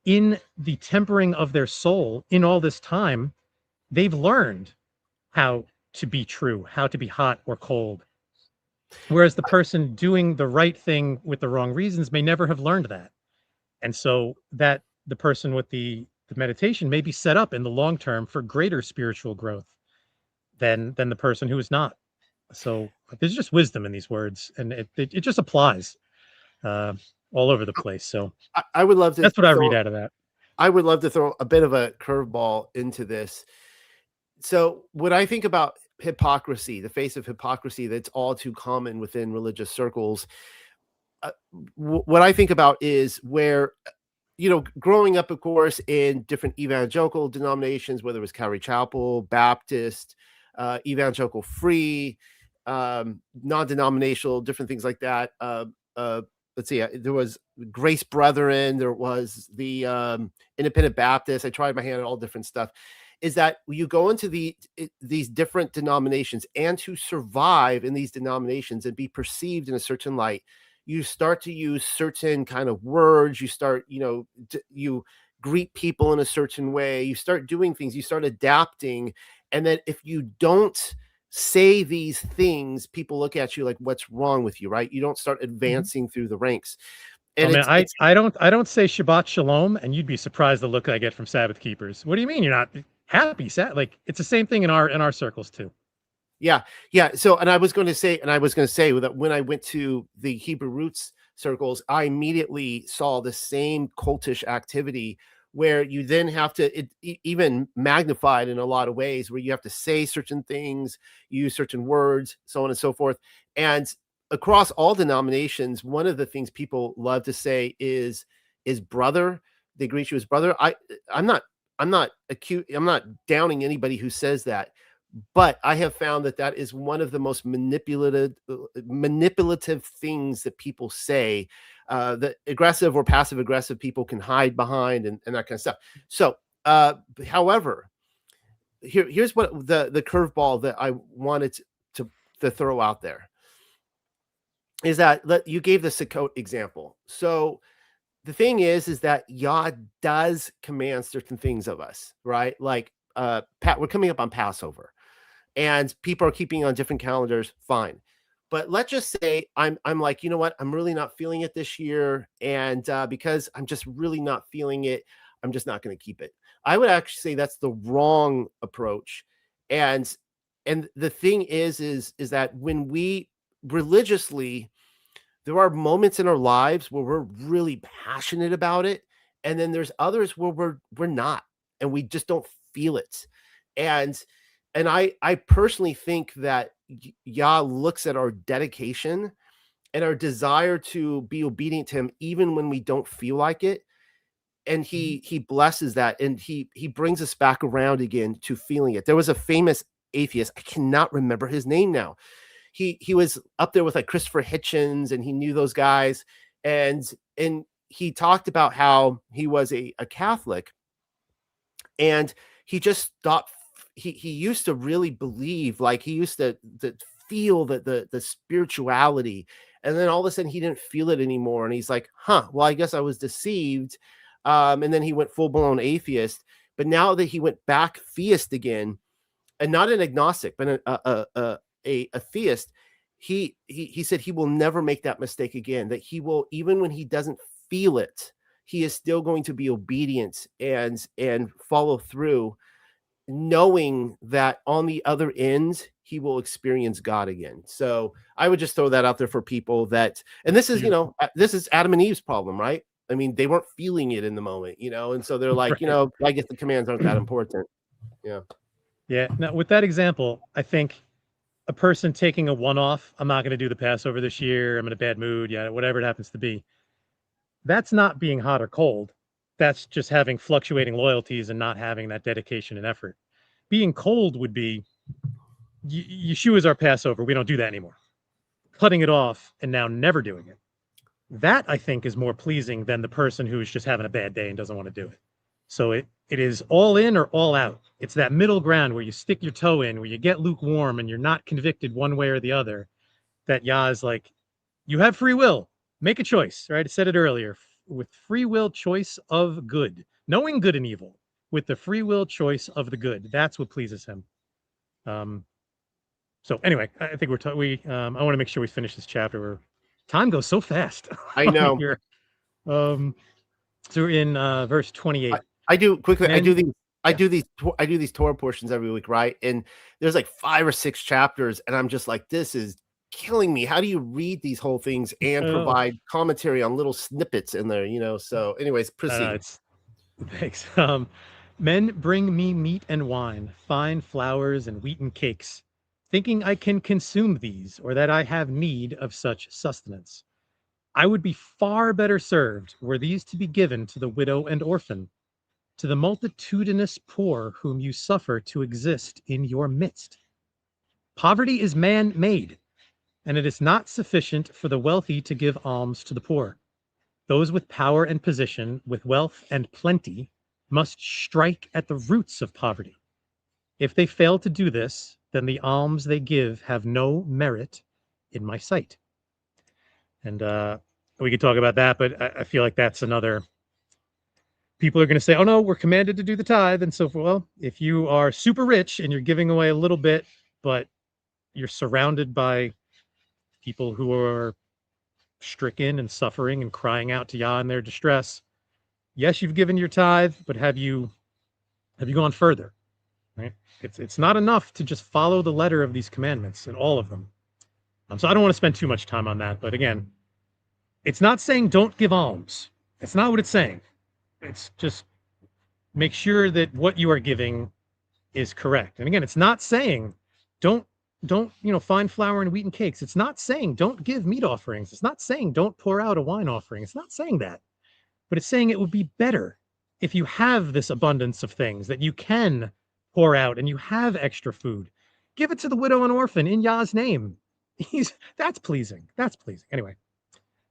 in the tempering of their soul, in all this time, they've learned how to be true, how to be hot or cold. Whereas the person doing the right thing with the wrong reasons may never have learned that. And so that the person with the meditation may be set up in the long term for greater spiritual growth than the person who is not. So there's just wisdom in these words, and it just applies all over the place. So I would love to. That's what I read out of that. I would love to throw a bit of a curveball into this. So when I think about hypocrisy, the face of hypocrisy that's all too common within religious circles, what I think about is where, growing up, of course, in different evangelical denominations, whether it was Calvary Chapel, Baptist, evangelical free, non-denominational, different things like that. Let's see, there was Grace Brethren, there was the Independent Baptist. I tried my hand at all different stuff. Is that you go into these different denominations, and to survive in these denominations and be perceived in a certain light, you start to use certain kind of words. You start, you greet people in a certain way. You start doing things. You start adapting. And then if you don't say these things, people look at you like, what's wrong with you, right? You don't start advancing through the ranks. And I don't say Shabbat Shalom, and you'd be surprised the look I get from Sabbath keepers. What do you mean you're not happy? Like, it's the same thing in our circles too. Yeah. So, and I was going to say that when I went to the Hebrew roots circles, I immediately saw the same cultish activity where you then have to even magnified in a lot of ways, where you have to say certain things, use certain words, so on and so forth. And across all denominations, one of the things people love to say is brother. They greet you as brother. I'm not downing anybody who says that, but I have found that is one of the most manipulative things that people say, that aggressive or passive aggressive people can hide behind, and that kind of stuff. So, however, here's what the curveball that I wanted to throw out there is that you gave the Sukkot example. So the thing is that Yah does command certain things of us, right? Like, we're coming up on Passover, and people are keeping on different calendars. Fine. But let's just say I'm like, you know what? I'm really not feeling it this year. And because I'm just really not feeling it, I'm just not going to keep it. I would actually say that's the wrong approach. And And the thing is that when we religiously, there are moments in our lives where we're really passionate about it, and then there's others where we're not, and we just don't feel it. And I personally think that Yah looks at our dedication and our desire to be obedient to him even when we don't feel like it, and he blesses that, and he brings us back around again to feeling it. There was a famous atheist, I cannot remember his name now. He was up there with like Christopher Hitchens, and he knew those guys, and he talked about how he was a Catholic, and he just stopped. He used to really believe, like he used to feel that the spirituality, and then all of a sudden he didn't feel it anymore, and he's like, huh, well, I guess I was deceived. And then he went full-blown atheist. But now that he went back theist again, and not an agnostic, but a theist, he said he will never make that mistake again, that he will, even when he doesn't feel it, he is still going to be obedient and follow through, knowing that on the other end he will experience God again. So I would just throw that out there for people that, and this is, Beautiful. this is Adam and Eve's problem, right? I mean, they weren't feeling it in the moment, and so they're like, Right. I guess the commands aren't that important. Yeah. Yeah. Now, with that example, I think a person taking a one-off, I'm not going to do the Passover this year, I'm in a bad mood, yeah, whatever it happens to be. That's not being hot or cold. That's just having fluctuating loyalties and not having that dedication and effort. Being cold would be Yeshua is our Passover. We don't do that anymore. Cutting it off and now never doing it. That I think is more pleasing than the person who's just having a bad day and doesn't want to do it. So it is all in or all out. It's that middle ground where you stick your toe in, where you get lukewarm and you're not convicted one way or the other. That Yah is like, you have free will. Make a choice, right? I said it earlier. With free will choice of good, knowing good and evil, with the free will choice of the good. That's what pleases him. So anyway, I think I want to make sure we finish this chapter. Where time goes so fast. I know. Here. So we're in verse 28. I do quickly. Men, I do these Torah portions every week, right? And there's like 5 or 6 chapters, and I'm just like, this is killing me. How do you read these whole things and provide commentary on little snippets in there? So, anyways, proceed. Thanks. Men bring me meat and wine, fine flowers and wheaten cakes, thinking I can consume these, or that I have need of such sustenance. I would be far better served were these to be given to the widow and orphan, to the multitudinous poor whom you suffer to exist in your midst. Poverty is man-made, and it is not sufficient for the wealthy to give alms to the poor. Those with power and position, with wealth and plenty, must strike at the roots of poverty. If they fail to do this, then the alms they give have no merit in my sight. And we could talk about that, but I feel like that's another. People are going to say, oh no, we're commanded to do the tithe and so forth. Well, if you are super rich and you're giving away a little bit, but you're surrounded by people who are stricken and suffering and crying out to Yah in their distress, yes, you've given your tithe, but have you gone further? Right? It's not enough to just follow the letter of these commandments and all of them. So I don't want to spend too much time on that. But again, it's not saying don't give alms. It's not what it's saying. It's just make sure that what you are giving is correct. And again, it's not saying don't fine flour and wheaten cakes. It's not saying don't give meat offerings. It's not saying don't pour out a wine offering. It's not saying that. But it's saying it would be better if you have this abundance of things that you can pour out and you have extra food. Give it to the widow and orphan in Yah's name. That's pleasing. That's pleasing. Anyway,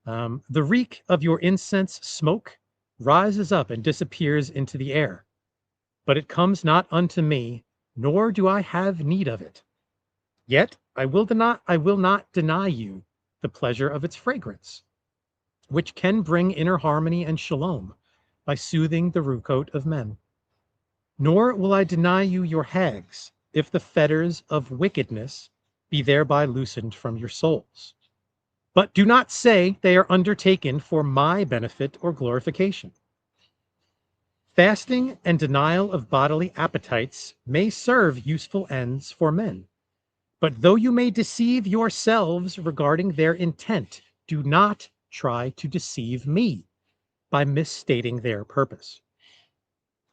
the reek of your incense smoke rises up and disappears into the air, but it comes not unto me, nor do I have need of it. Yet I will not deny you the pleasure of its fragrance, which can bring inner harmony and shalom by soothing the ruchot of men. Nor will I deny you your hags, if the fetters of wickedness be thereby loosened from your souls. But do not say they are undertaken for my benefit or glorification. Fasting and denial of bodily appetites may serve useful ends for men, But though you may deceive yourselves regarding their intent, do not try to deceive me by misstating their purpose.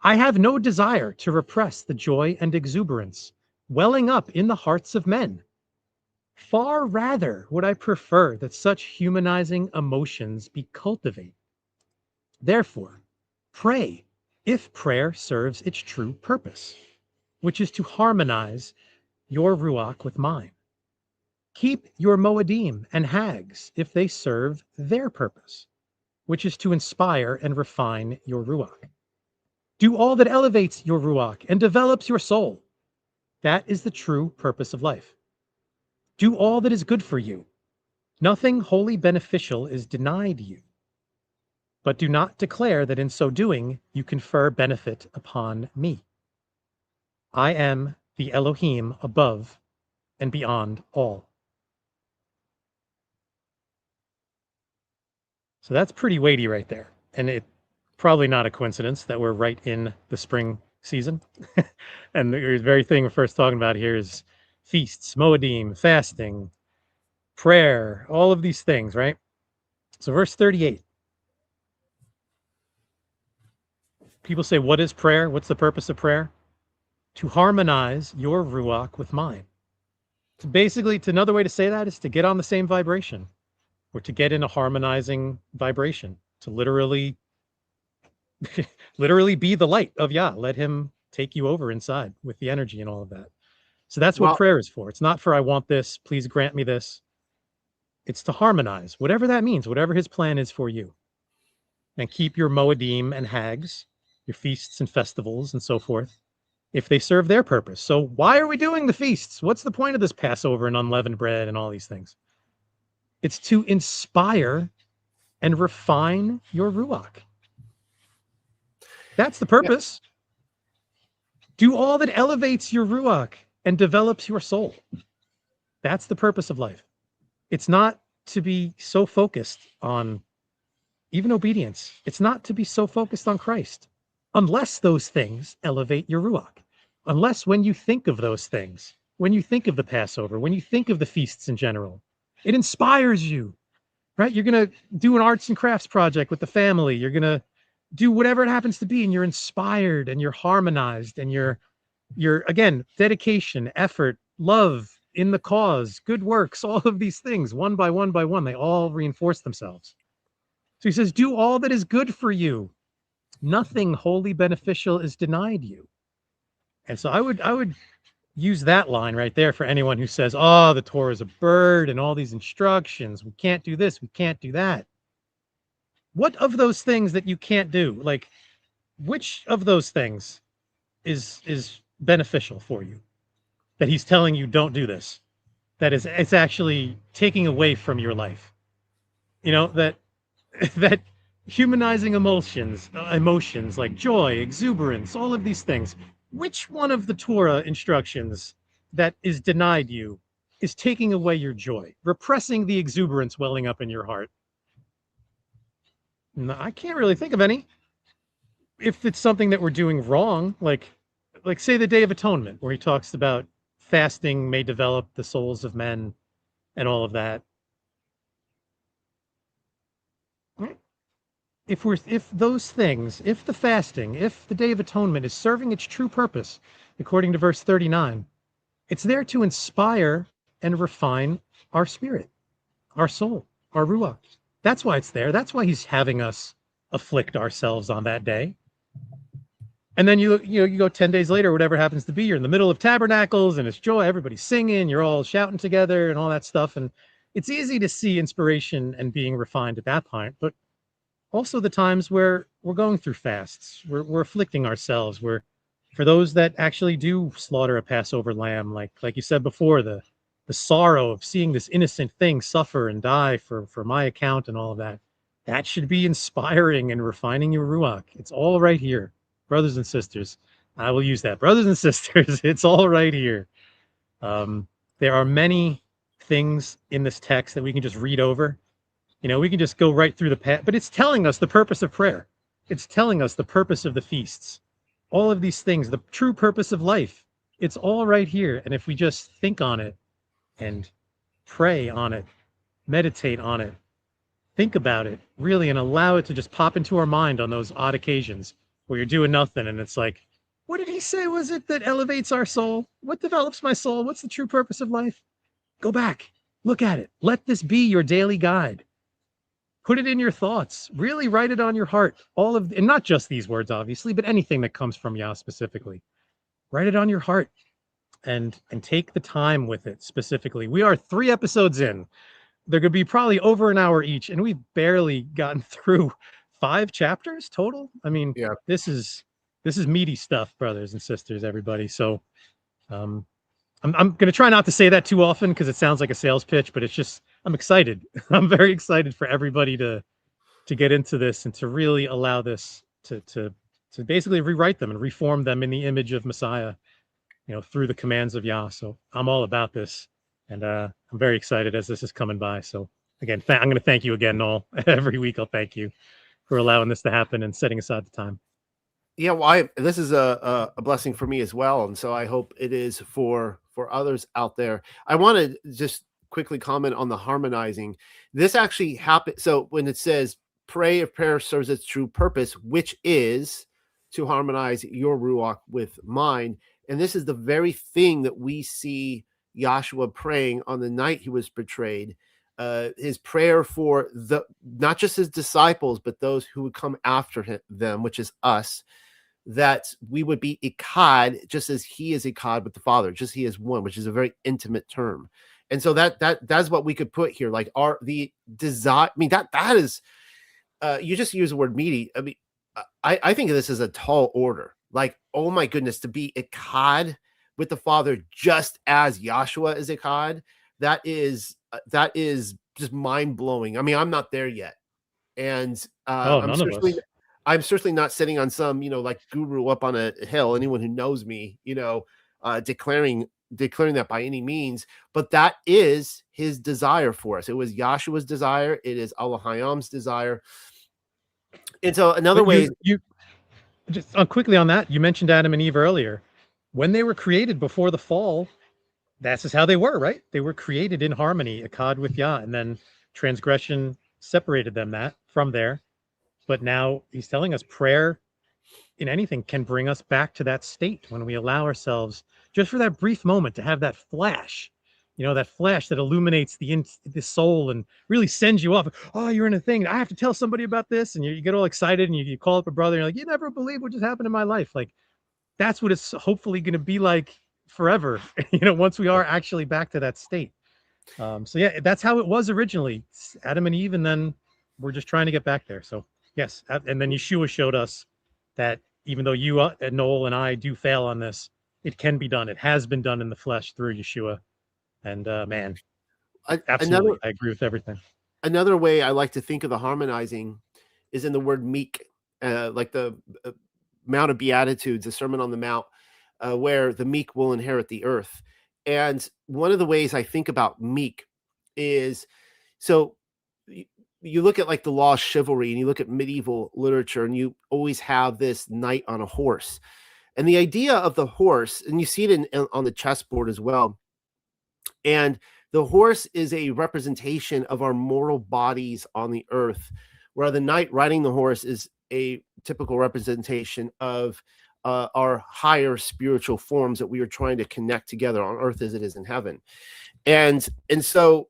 I have no desire to repress the joy and exuberance welling up in the hearts of men. Far rather would I prefer that such humanizing emotions be cultivated. Therefore, pray if prayer serves its true purpose, which is to harmonize your ruach with mine. Keep your moedim and hags if they serve their purpose, which is to inspire and refine your ruach. Do all that elevates your ruach and develops your soul. That is the true purpose of life. Do all that is good for you. Nothing wholly beneficial is denied you. But do not declare that in so doing you confer benefit upon me. I am the Elohim above and beyond all. So that's pretty weighty right there. And it probably not a coincidence that we're right in the spring season. And the very thing we're first talking about here is feasts, moedim, fasting, prayer, all of these things, right? So verse 38. People say, what is prayer? What's the purpose of prayer? To harmonize your ruach with mine. So basically, another way to say that is to get on the same vibration, or to get in a harmonizing vibration, to literally be the light of Yah. Let him take you over inside with the energy and all of that. So that's what prayer is for. It's not for, I want this, please grant me this. It's to harmonize, whatever that means, whatever his plan is for you. And keep your moedim and hags, your feasts and festivals and so forth, if they serve their purpose. So why are we doing the feasts? What's the point of this Passover and unleavened bread and all these things? It's to inspire and refine your ruach. That's the purpose. Do all that elevates your ruach and develops your soul. That's the purpose of life. It's not to be so focused on even obedience. It's not to be so focused on Christ, unless those things elevate your ruach. Unless when you think of those things, when you think of the Passover, when you think of the feasts in general, it inspires you, right? You're going to do an arts and crafts project with the family. You're going to do whatever it happens to be, and you're inspired and you're harmonized and you're again, dedication, effort, love in the cause, good works, all of these things, one by one, they all reinforce themselves. So he says, do all that is good for you. Nothing wholly beneficial is denied you. And so I would use that line right there for anyone who says, oh, the Torah is a bird and all these instructions. We can't do this. We can't do that. What of those things that you can't do? Like, which of those things is beneficial for you? That he's telling you don't do this. That is, it's actually taking away from your life. You know, that humanizing emotions like joy, exuberance, all of these things. Which one of the Torah instructions that is denied you is taking away your joy, repressing the exuberance welling up in your heart? No, I can't really think of any. If it's something that we're doing wrong, like say the Day of Atonement, where he talks about fasting may develop the souls of men and all of that. If those things, if the fasting, if the Day of Atonement is serving its true purpose, according to verse 39, it's there to inspire and refine our spirit, our soul, our ruach. That's why it's there. That's why he's having us afflict ourselves on that day. And then you go 10 days later, whatever happens to be, you're in the middle of tabernacles and it's joy, everybody's singing, you're all shouting together and all that stuff. And it's easy to see inspiration and being refined at that point, but also the times where we're going through fasts, we're afflicting ourselves. For those that actually do slaughter a Passover lamb, like you said before, the sorrow of seeing this innocent thing suffer and die for my account and all of that, that should be inspiring and refining your ruach. It's all right here. Brothers and sisters, I will use that. Brothers and sisters, it's all right here. There are many things in this text that we can just read over. You know, we can just go right through the path, but it's telling us the purpose of prayer. It's telling us the purpose of the feasts. All of these things, the true purpose of life. It's all right here. And if we just think on it and pray on it, meditate on it, think about it really, and allow it to just pop into our mind on those odd occasions where you're doing nothing and it's like, what did he say was it that elevates our soul? What develops my soul? What's the true purpose of life? Go back, look at it. Let this be your daily guide. Put it in your thoughts. Really write it on your heart. All of, and not just these words, obviously, but anything that comes from Yah specifically. Write it on your heart and take the time with it specifically. We are 3 episodes in. They're going to be probably over an hour each, and we've barely gotten through 5 chapters total. I mean, Yeah. this is meaty stuff, brothers and sisters, everybody. So I'm going to try not to say that too often because it sounds like a sales pitch, but it's just, I'm excited. I'm very excited for everybody to get into this and to really allow this to basically rewrite them and reform them in the image of Messiah, through the commands of Yah. So I'm all about this, and I'm very excited as this is coming by. So again, I'm going to thank you again, Noel. Every week I'll thank you for allowing this to happen and setting aside the time. Yeah, well, this is a blessing for me as well, and so I hope it is for others out there. I want to just quickly comment on the harmonizing. This actually happened. So when it says pray if prayer serves its true purpose, which is to harmonize your ruach with mine, and this is the very thing that we see Yahshua praying on the night he was betrayed. His prayer for not just his disciples, but those who would come after them, which is us, that we would be echad, just as he is echad with the Father, just he is one, which is a very intimate term. And so that's what we could put here, like the desire. I mean, that is, you just use the word meaty. I mean, I think of this as a tall order. Like, oh my goodness, to be echad with the Father, just as Yahshua is echad, that is just mind blowing. I mean, I'm not there yet, and I'm certainly not sitting on some, like guru up on a hill. Anyone who knows me, declaring that by any means, but that is his desire for us. It was Yahshua's desire. It is Elohim's desire. And so another way, you just quickly on that, you mentioned Adam and Eve earlier. When they were created before the fall, that's just how they were, right? They were created in harmony, echad with Yah, and then transgression separated them from there. But now he's telling us prayer in anything can bring us back to that state when we allow ourselves just for that brief moment to have that flash, that flash that illuminates the soul and really sends you off. Oh, you're in a thing. I have to tell somebody about this. And you get all excited and you call up a brother and you're like, you never believe what just happened in my life. Like, that's what it's hopefully going to be like forever, once we are actually back to that state. So yeah, that's how it was originally. It's Adam and Eve, and then we're just trying to get back there. So yes, and then Yeshua showed us that even though you, Noel, and I do fail on this, it can be done. It has been done in the flesh through Yeshua. And man, absolutely, I agree with everything. Another way I like to think of the harmonizing is in the word meek, like the Mount of Beatitudes, the Sermon on the Mount, where the meek will inherit the earth. And one of the ways I think about meek is, so you look at like the law of chivalry and you look at medieval literature and you always have this knight on a horse. And the idea of the horse, and you see it on the chessboard as well. And the horse is a representation of our mortal bodies on the earth, where the knight riding the horse is a typical representation of our higher spiritual forms that we are trying to connect together on earth as it is in heaven. And so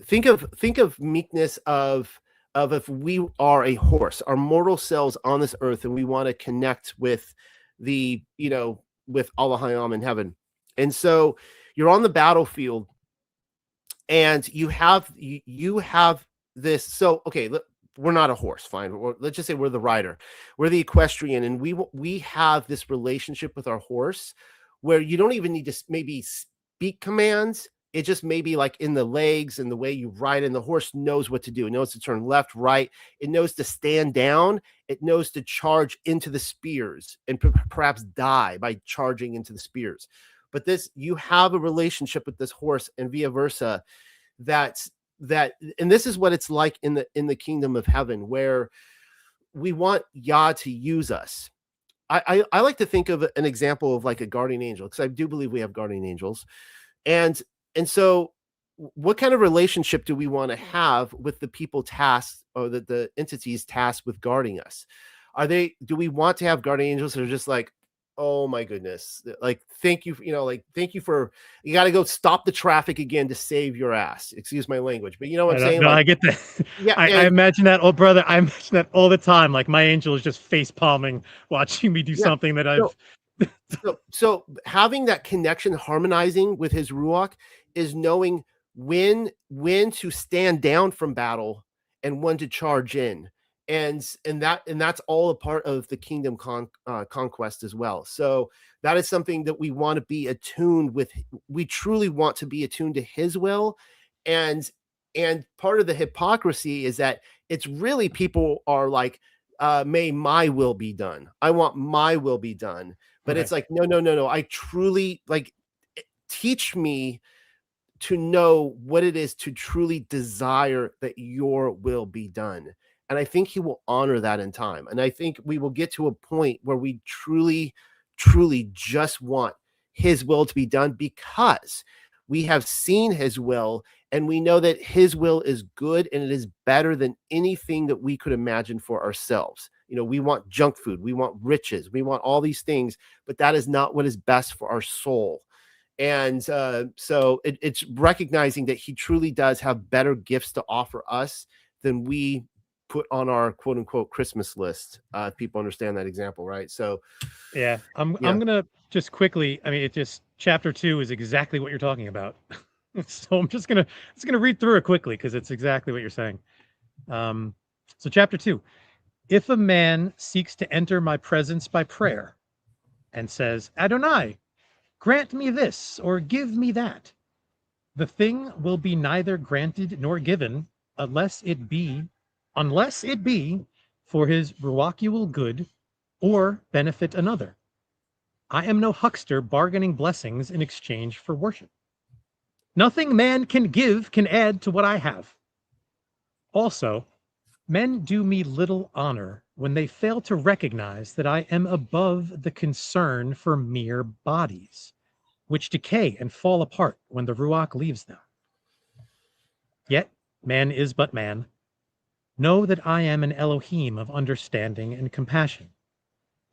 think of meekness of if we are a horse, our mortal selves on this earth, and we want to connect with with Elohim in heaven. And so you're on the battlefield and you have this. So, okay, we're not a horse. Fine. Let's just say we're the rider. We're the equestrian. And we have this relationship with our horse where you don't even need to maybe speak commands. It just may be like in the legs and the way you ride, and the horse knows what to do. It knows to turn left, right. It knows to stand down. It knows to charge into the spears and perhaps die by charging into the spears. But you have a relationship with this horse, and vice versa. And this is what it's like in the kingdom of heaven, where we want Yah to use us. I like to think of an example of like a guardian angel, because I do believe we have guardian angels. And And so what kind of relationship do we want to have with the people tasked, or the entities tasked with guarding us? Do we want to have guardian angels that are just like, oh my goodness, like, thank you, like, thank you for, you got to go stop the traffic again to save your ass. Excuse my language, but you know what I'm saying? No, Like, I get that. yeah. I And imagine that. Oh, brother, I imagine that all the time. Like my angel is just face palming, watching me do yeah. something that So, I've. so having that connection, harmonizing with his ruach, is knowing when to stand down from battle and when to charge in, and that's all a part of the kingdom conquest as well. So that is something that we want to be attuned with. We truly want to be attuned to his will, and part of the hypocrisy is that it's really, people are like, may my will be done. I want my will be done. But Right. it's like, no, no, no, no. I truly, like, teach me to know what it is to truly desire that your will be done. And I think he will honor that in time. And I think we will get to a point where we truly, truly just want his will to be done, because we have seen his will, and we know that his will is good and it is better than anything that we could imagine for ourselves. We want junk food, we want riches, we want all these things, but that is not what is best for our soul. And so it's recognizing that he truly does have better gifts to offer us than we put on our quote unquote Christmas list. If people understand that example, right? So Yeah, I'm yeah, gonna just quickly. I mean, it just chapter 2 is exactly what you're talking about. So I'm just gonna read through it quickly because it's exactly what you're saying. Um, so chapter 2: If a man seeks to enter my presence by prayer and says, Adonai, grant me this or give me that, the thing will be neither granted nor given unless it be for his ruachual good or benefit another. I am no huckster bargaining blessings in exchange for worship. Nothing man can give can add to what I have. Also, men do me little honor when they fail to recognize that I am above the concern for mere bodies, which decay and fall apart when the Ruach leaves them. Yet, man is but man. Know that I am an Elohim of understanding and compassion.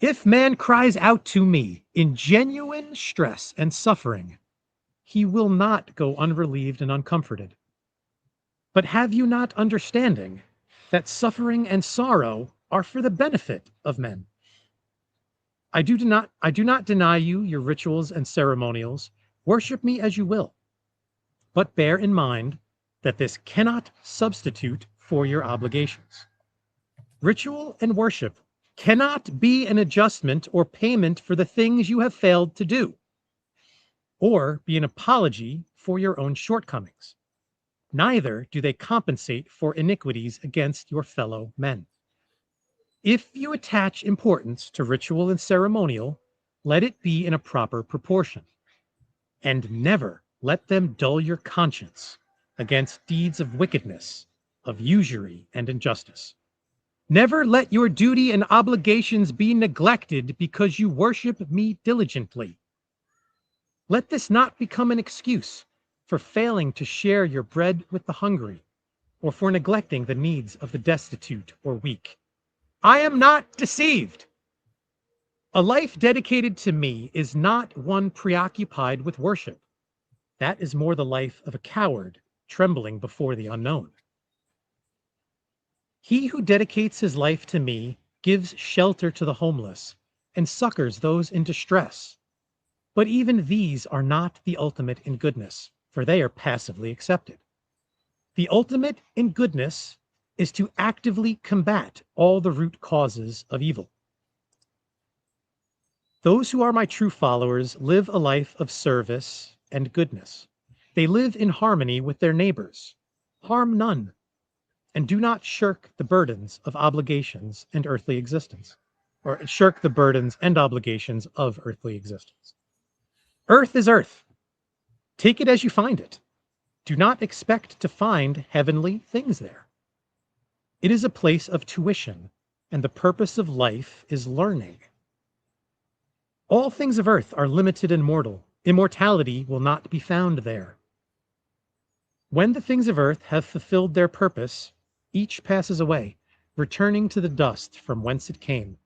If man cries out to me in genuine stress and suffering, he will not go unrelieved and uncomforted. But have you not understanding that suffering and sorrow are for the benefit of men? I do not deny you your rituals and ceremonials. Worship me as you will. But bear in mind that this cannot substitute for your obligations. Ritual and worship cannot be an adjustment or payment for the things you have failed to do, or be an apology for your own shortcomings. Neither do they compensate for iniquities against your fellow men. If you attach importance to ritual and ceremonial, let it be in a proper proportion, and never let them dull your conscience against deeds of wickedness, of usury and injustice. Never let your duty and obligations be neglected because you worship me diligently. Let this not become an excuse for failing to share your bread with the hungry, or for neglecting the needs of the destitute or weak. I am not deceived. A life dedicated to me is not one preoccupied with worship. That is more the life of a coward trembling before the unknown. He who dedicates his life to me gives shelter to the homeless and succors those in distress. But even these are not the ultimate in goodness, for they are passively accepted. The ultimate in goodness is to actively combat all the root causes of evil. Those who are my true followers live a life of service and goodness. They live in harmony with their neighbors, harm none, and do not shirk the burdens of obligations and earthly existence, or shirk the burdens and obligations of earthly existence. Earth is earth. Take it as you find it. Do not expect to find heavenly things there. It is a place of tuition, and the purpose of life is learning. All things of earth are limited and mortal. Immortality will not be found there. When the things of earth have fulfilled their purpose, each passes away, returning to the dust from whence it came.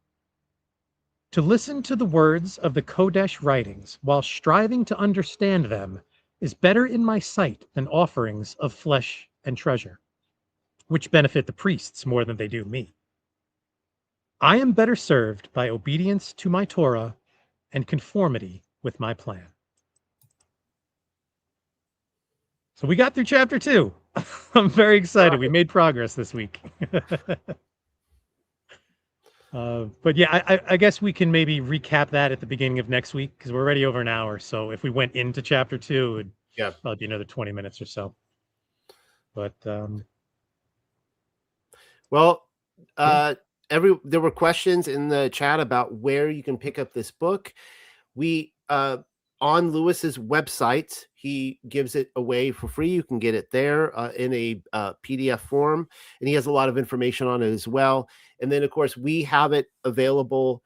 To listen to the words of the Kodesh writings while striving to understand them is better in my sight than offerings of flesh and treasure, which benefit the priests more than they do me. I am better served by obedience to my Torah and conformity with my plan. So we got through chapter 2. I'm very excited. We made progress this week. But yeah, I guess we can maybe recap that at the beginning of next week because we're already over an hour. So if we went into chapter 2, it'd probably be another 20 minutes or so. But well, there were questions in the chat about where you can pick up this book. We on Lewis's website, he gives it away for free. You can get it there in a PDF form, and he has a lot of information on it as well. And then, of course, we have it available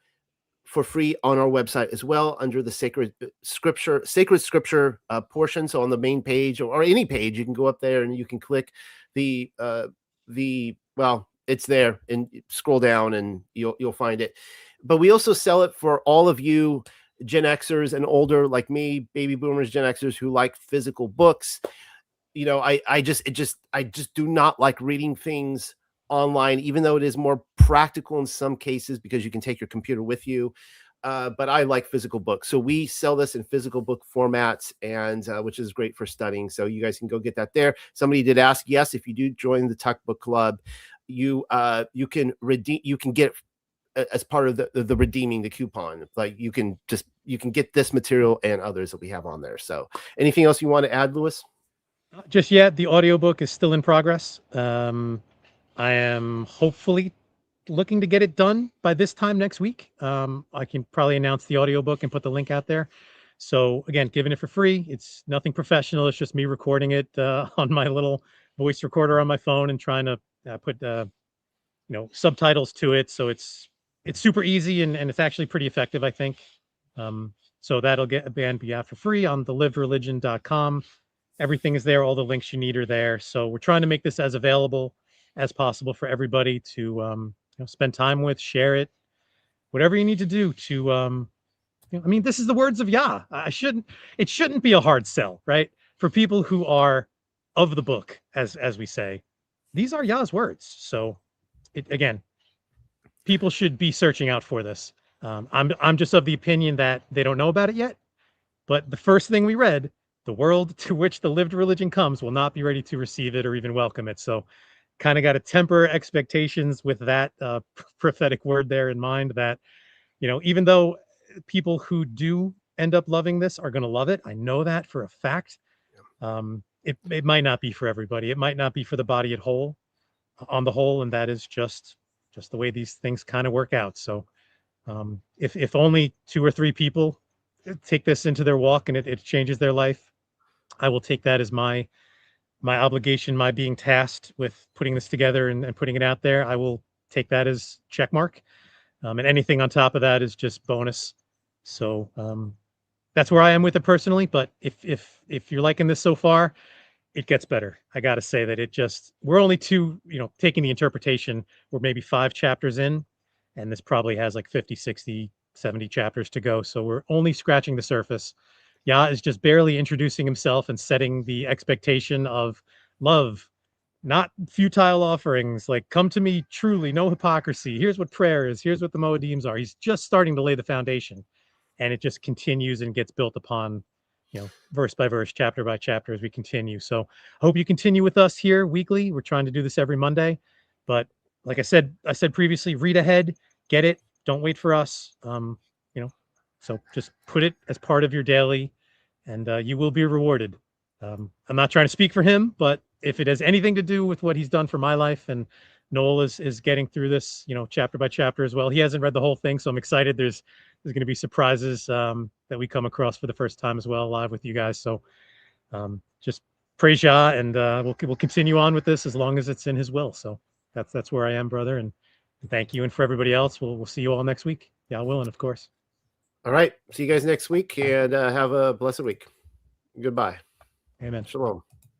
for free on our website as well under the sacred scripture portion. So on the main page or any page, you can go up there and you can click the well, it's there, and scroll down and you'll find it. But we also sell it for all of you Gen Xers and older like me, baby boomers, Gen Xers who like physical books. You know, I just do not like reading things online, even though it is more practical in some cases because you can take your computer with you. But I like physical books. So we sell this in physical book formats, and which is great for studying. So you guys can go get that there. Somebody did ask, yes, if you do join the Tuck Book Club, you can redeem, you can get as part of the redeeming the coupon. Like you can get this material and others that we have on there. So anything else you want to add, Lewis? Just yet, the audiobook is still in progress. I am hopefully looking to get it done by this time next week. I can probably announce the audiobook and put the link out there. So again, giving it for free. It's nothing professional. It's just me recording it on my little voice recorder on my phone and trying to put subtitles to it. So it's super easy and it's actually pretty effective, I think. So that'll be out for free on thelivedreligion.com. Everything is there. All the links you need are there. So we're trying to make this as available as possible for everybody to spend time with, share it, whatever you need to do to. I mean, this is the words of Yah. It shouldn't be a hard sell, right? For people who are of the book, as we say, these are Yah's words. So, again, people should be searching out for this. I'm just of the opinion that they don't know about it yet. But the first thing we read, the world to which the lived religion comes will not be ready to receive it or even welcome it. So kind of got to temper expectations with that prophetic word there in mind that, even though people who do end up loving this are going to love it, I know that for a fact. It might not be for everybody. It might not be for the body on the whole. And that is just the way these things kind of work out. So if only 2 or 3 people take this into their walk and it changes their life, I will take that as my obligation, my being tasked with putting this together and putting it out there. I will take that as check mark. And anything on top of that is just bonus. So that's where I am with it personally. But if you're liking this so far, it gets better. I got to say that we're only taking the interpretation, we're maybe 5 chapters in, and this probably has like 50, 60, 70 chapters to go. So we're only scratching the surface. Yah is just barely introducing himself and setting the expectation of love, not futile offerings. Like, come to me truly, no hypocrisy. Here's what prayer is. Here's what the Moedims are. He's just starting to lay the foundation, and it just continues and gets built upon, verse by verse, chapter by chapter as we continue. So I hope you continue with us here weekly. We're trying to do this every Monday, but like I said previously, read ahead, get it. Don't wait for us. So just put it as part of your daily, and you will be rewarded. I'm not trying to speak for him, but if it has anything to do with what he's done for my life, and Noel is getting through this, chapter by chapter as well. He hasn't read the whole thing, so I'm excited. There's going to be surprises that we come across for the first time as well, live with you guys. So just praise Yah, and we'll continue on with this as long as it's in His will. So that's where I am, brother, and thank you. And for everybody else, we'll see you all next week. Yah willing, of course. All right. See you guys next week, and have a blessed week. Goodbye. Amen. Shalom.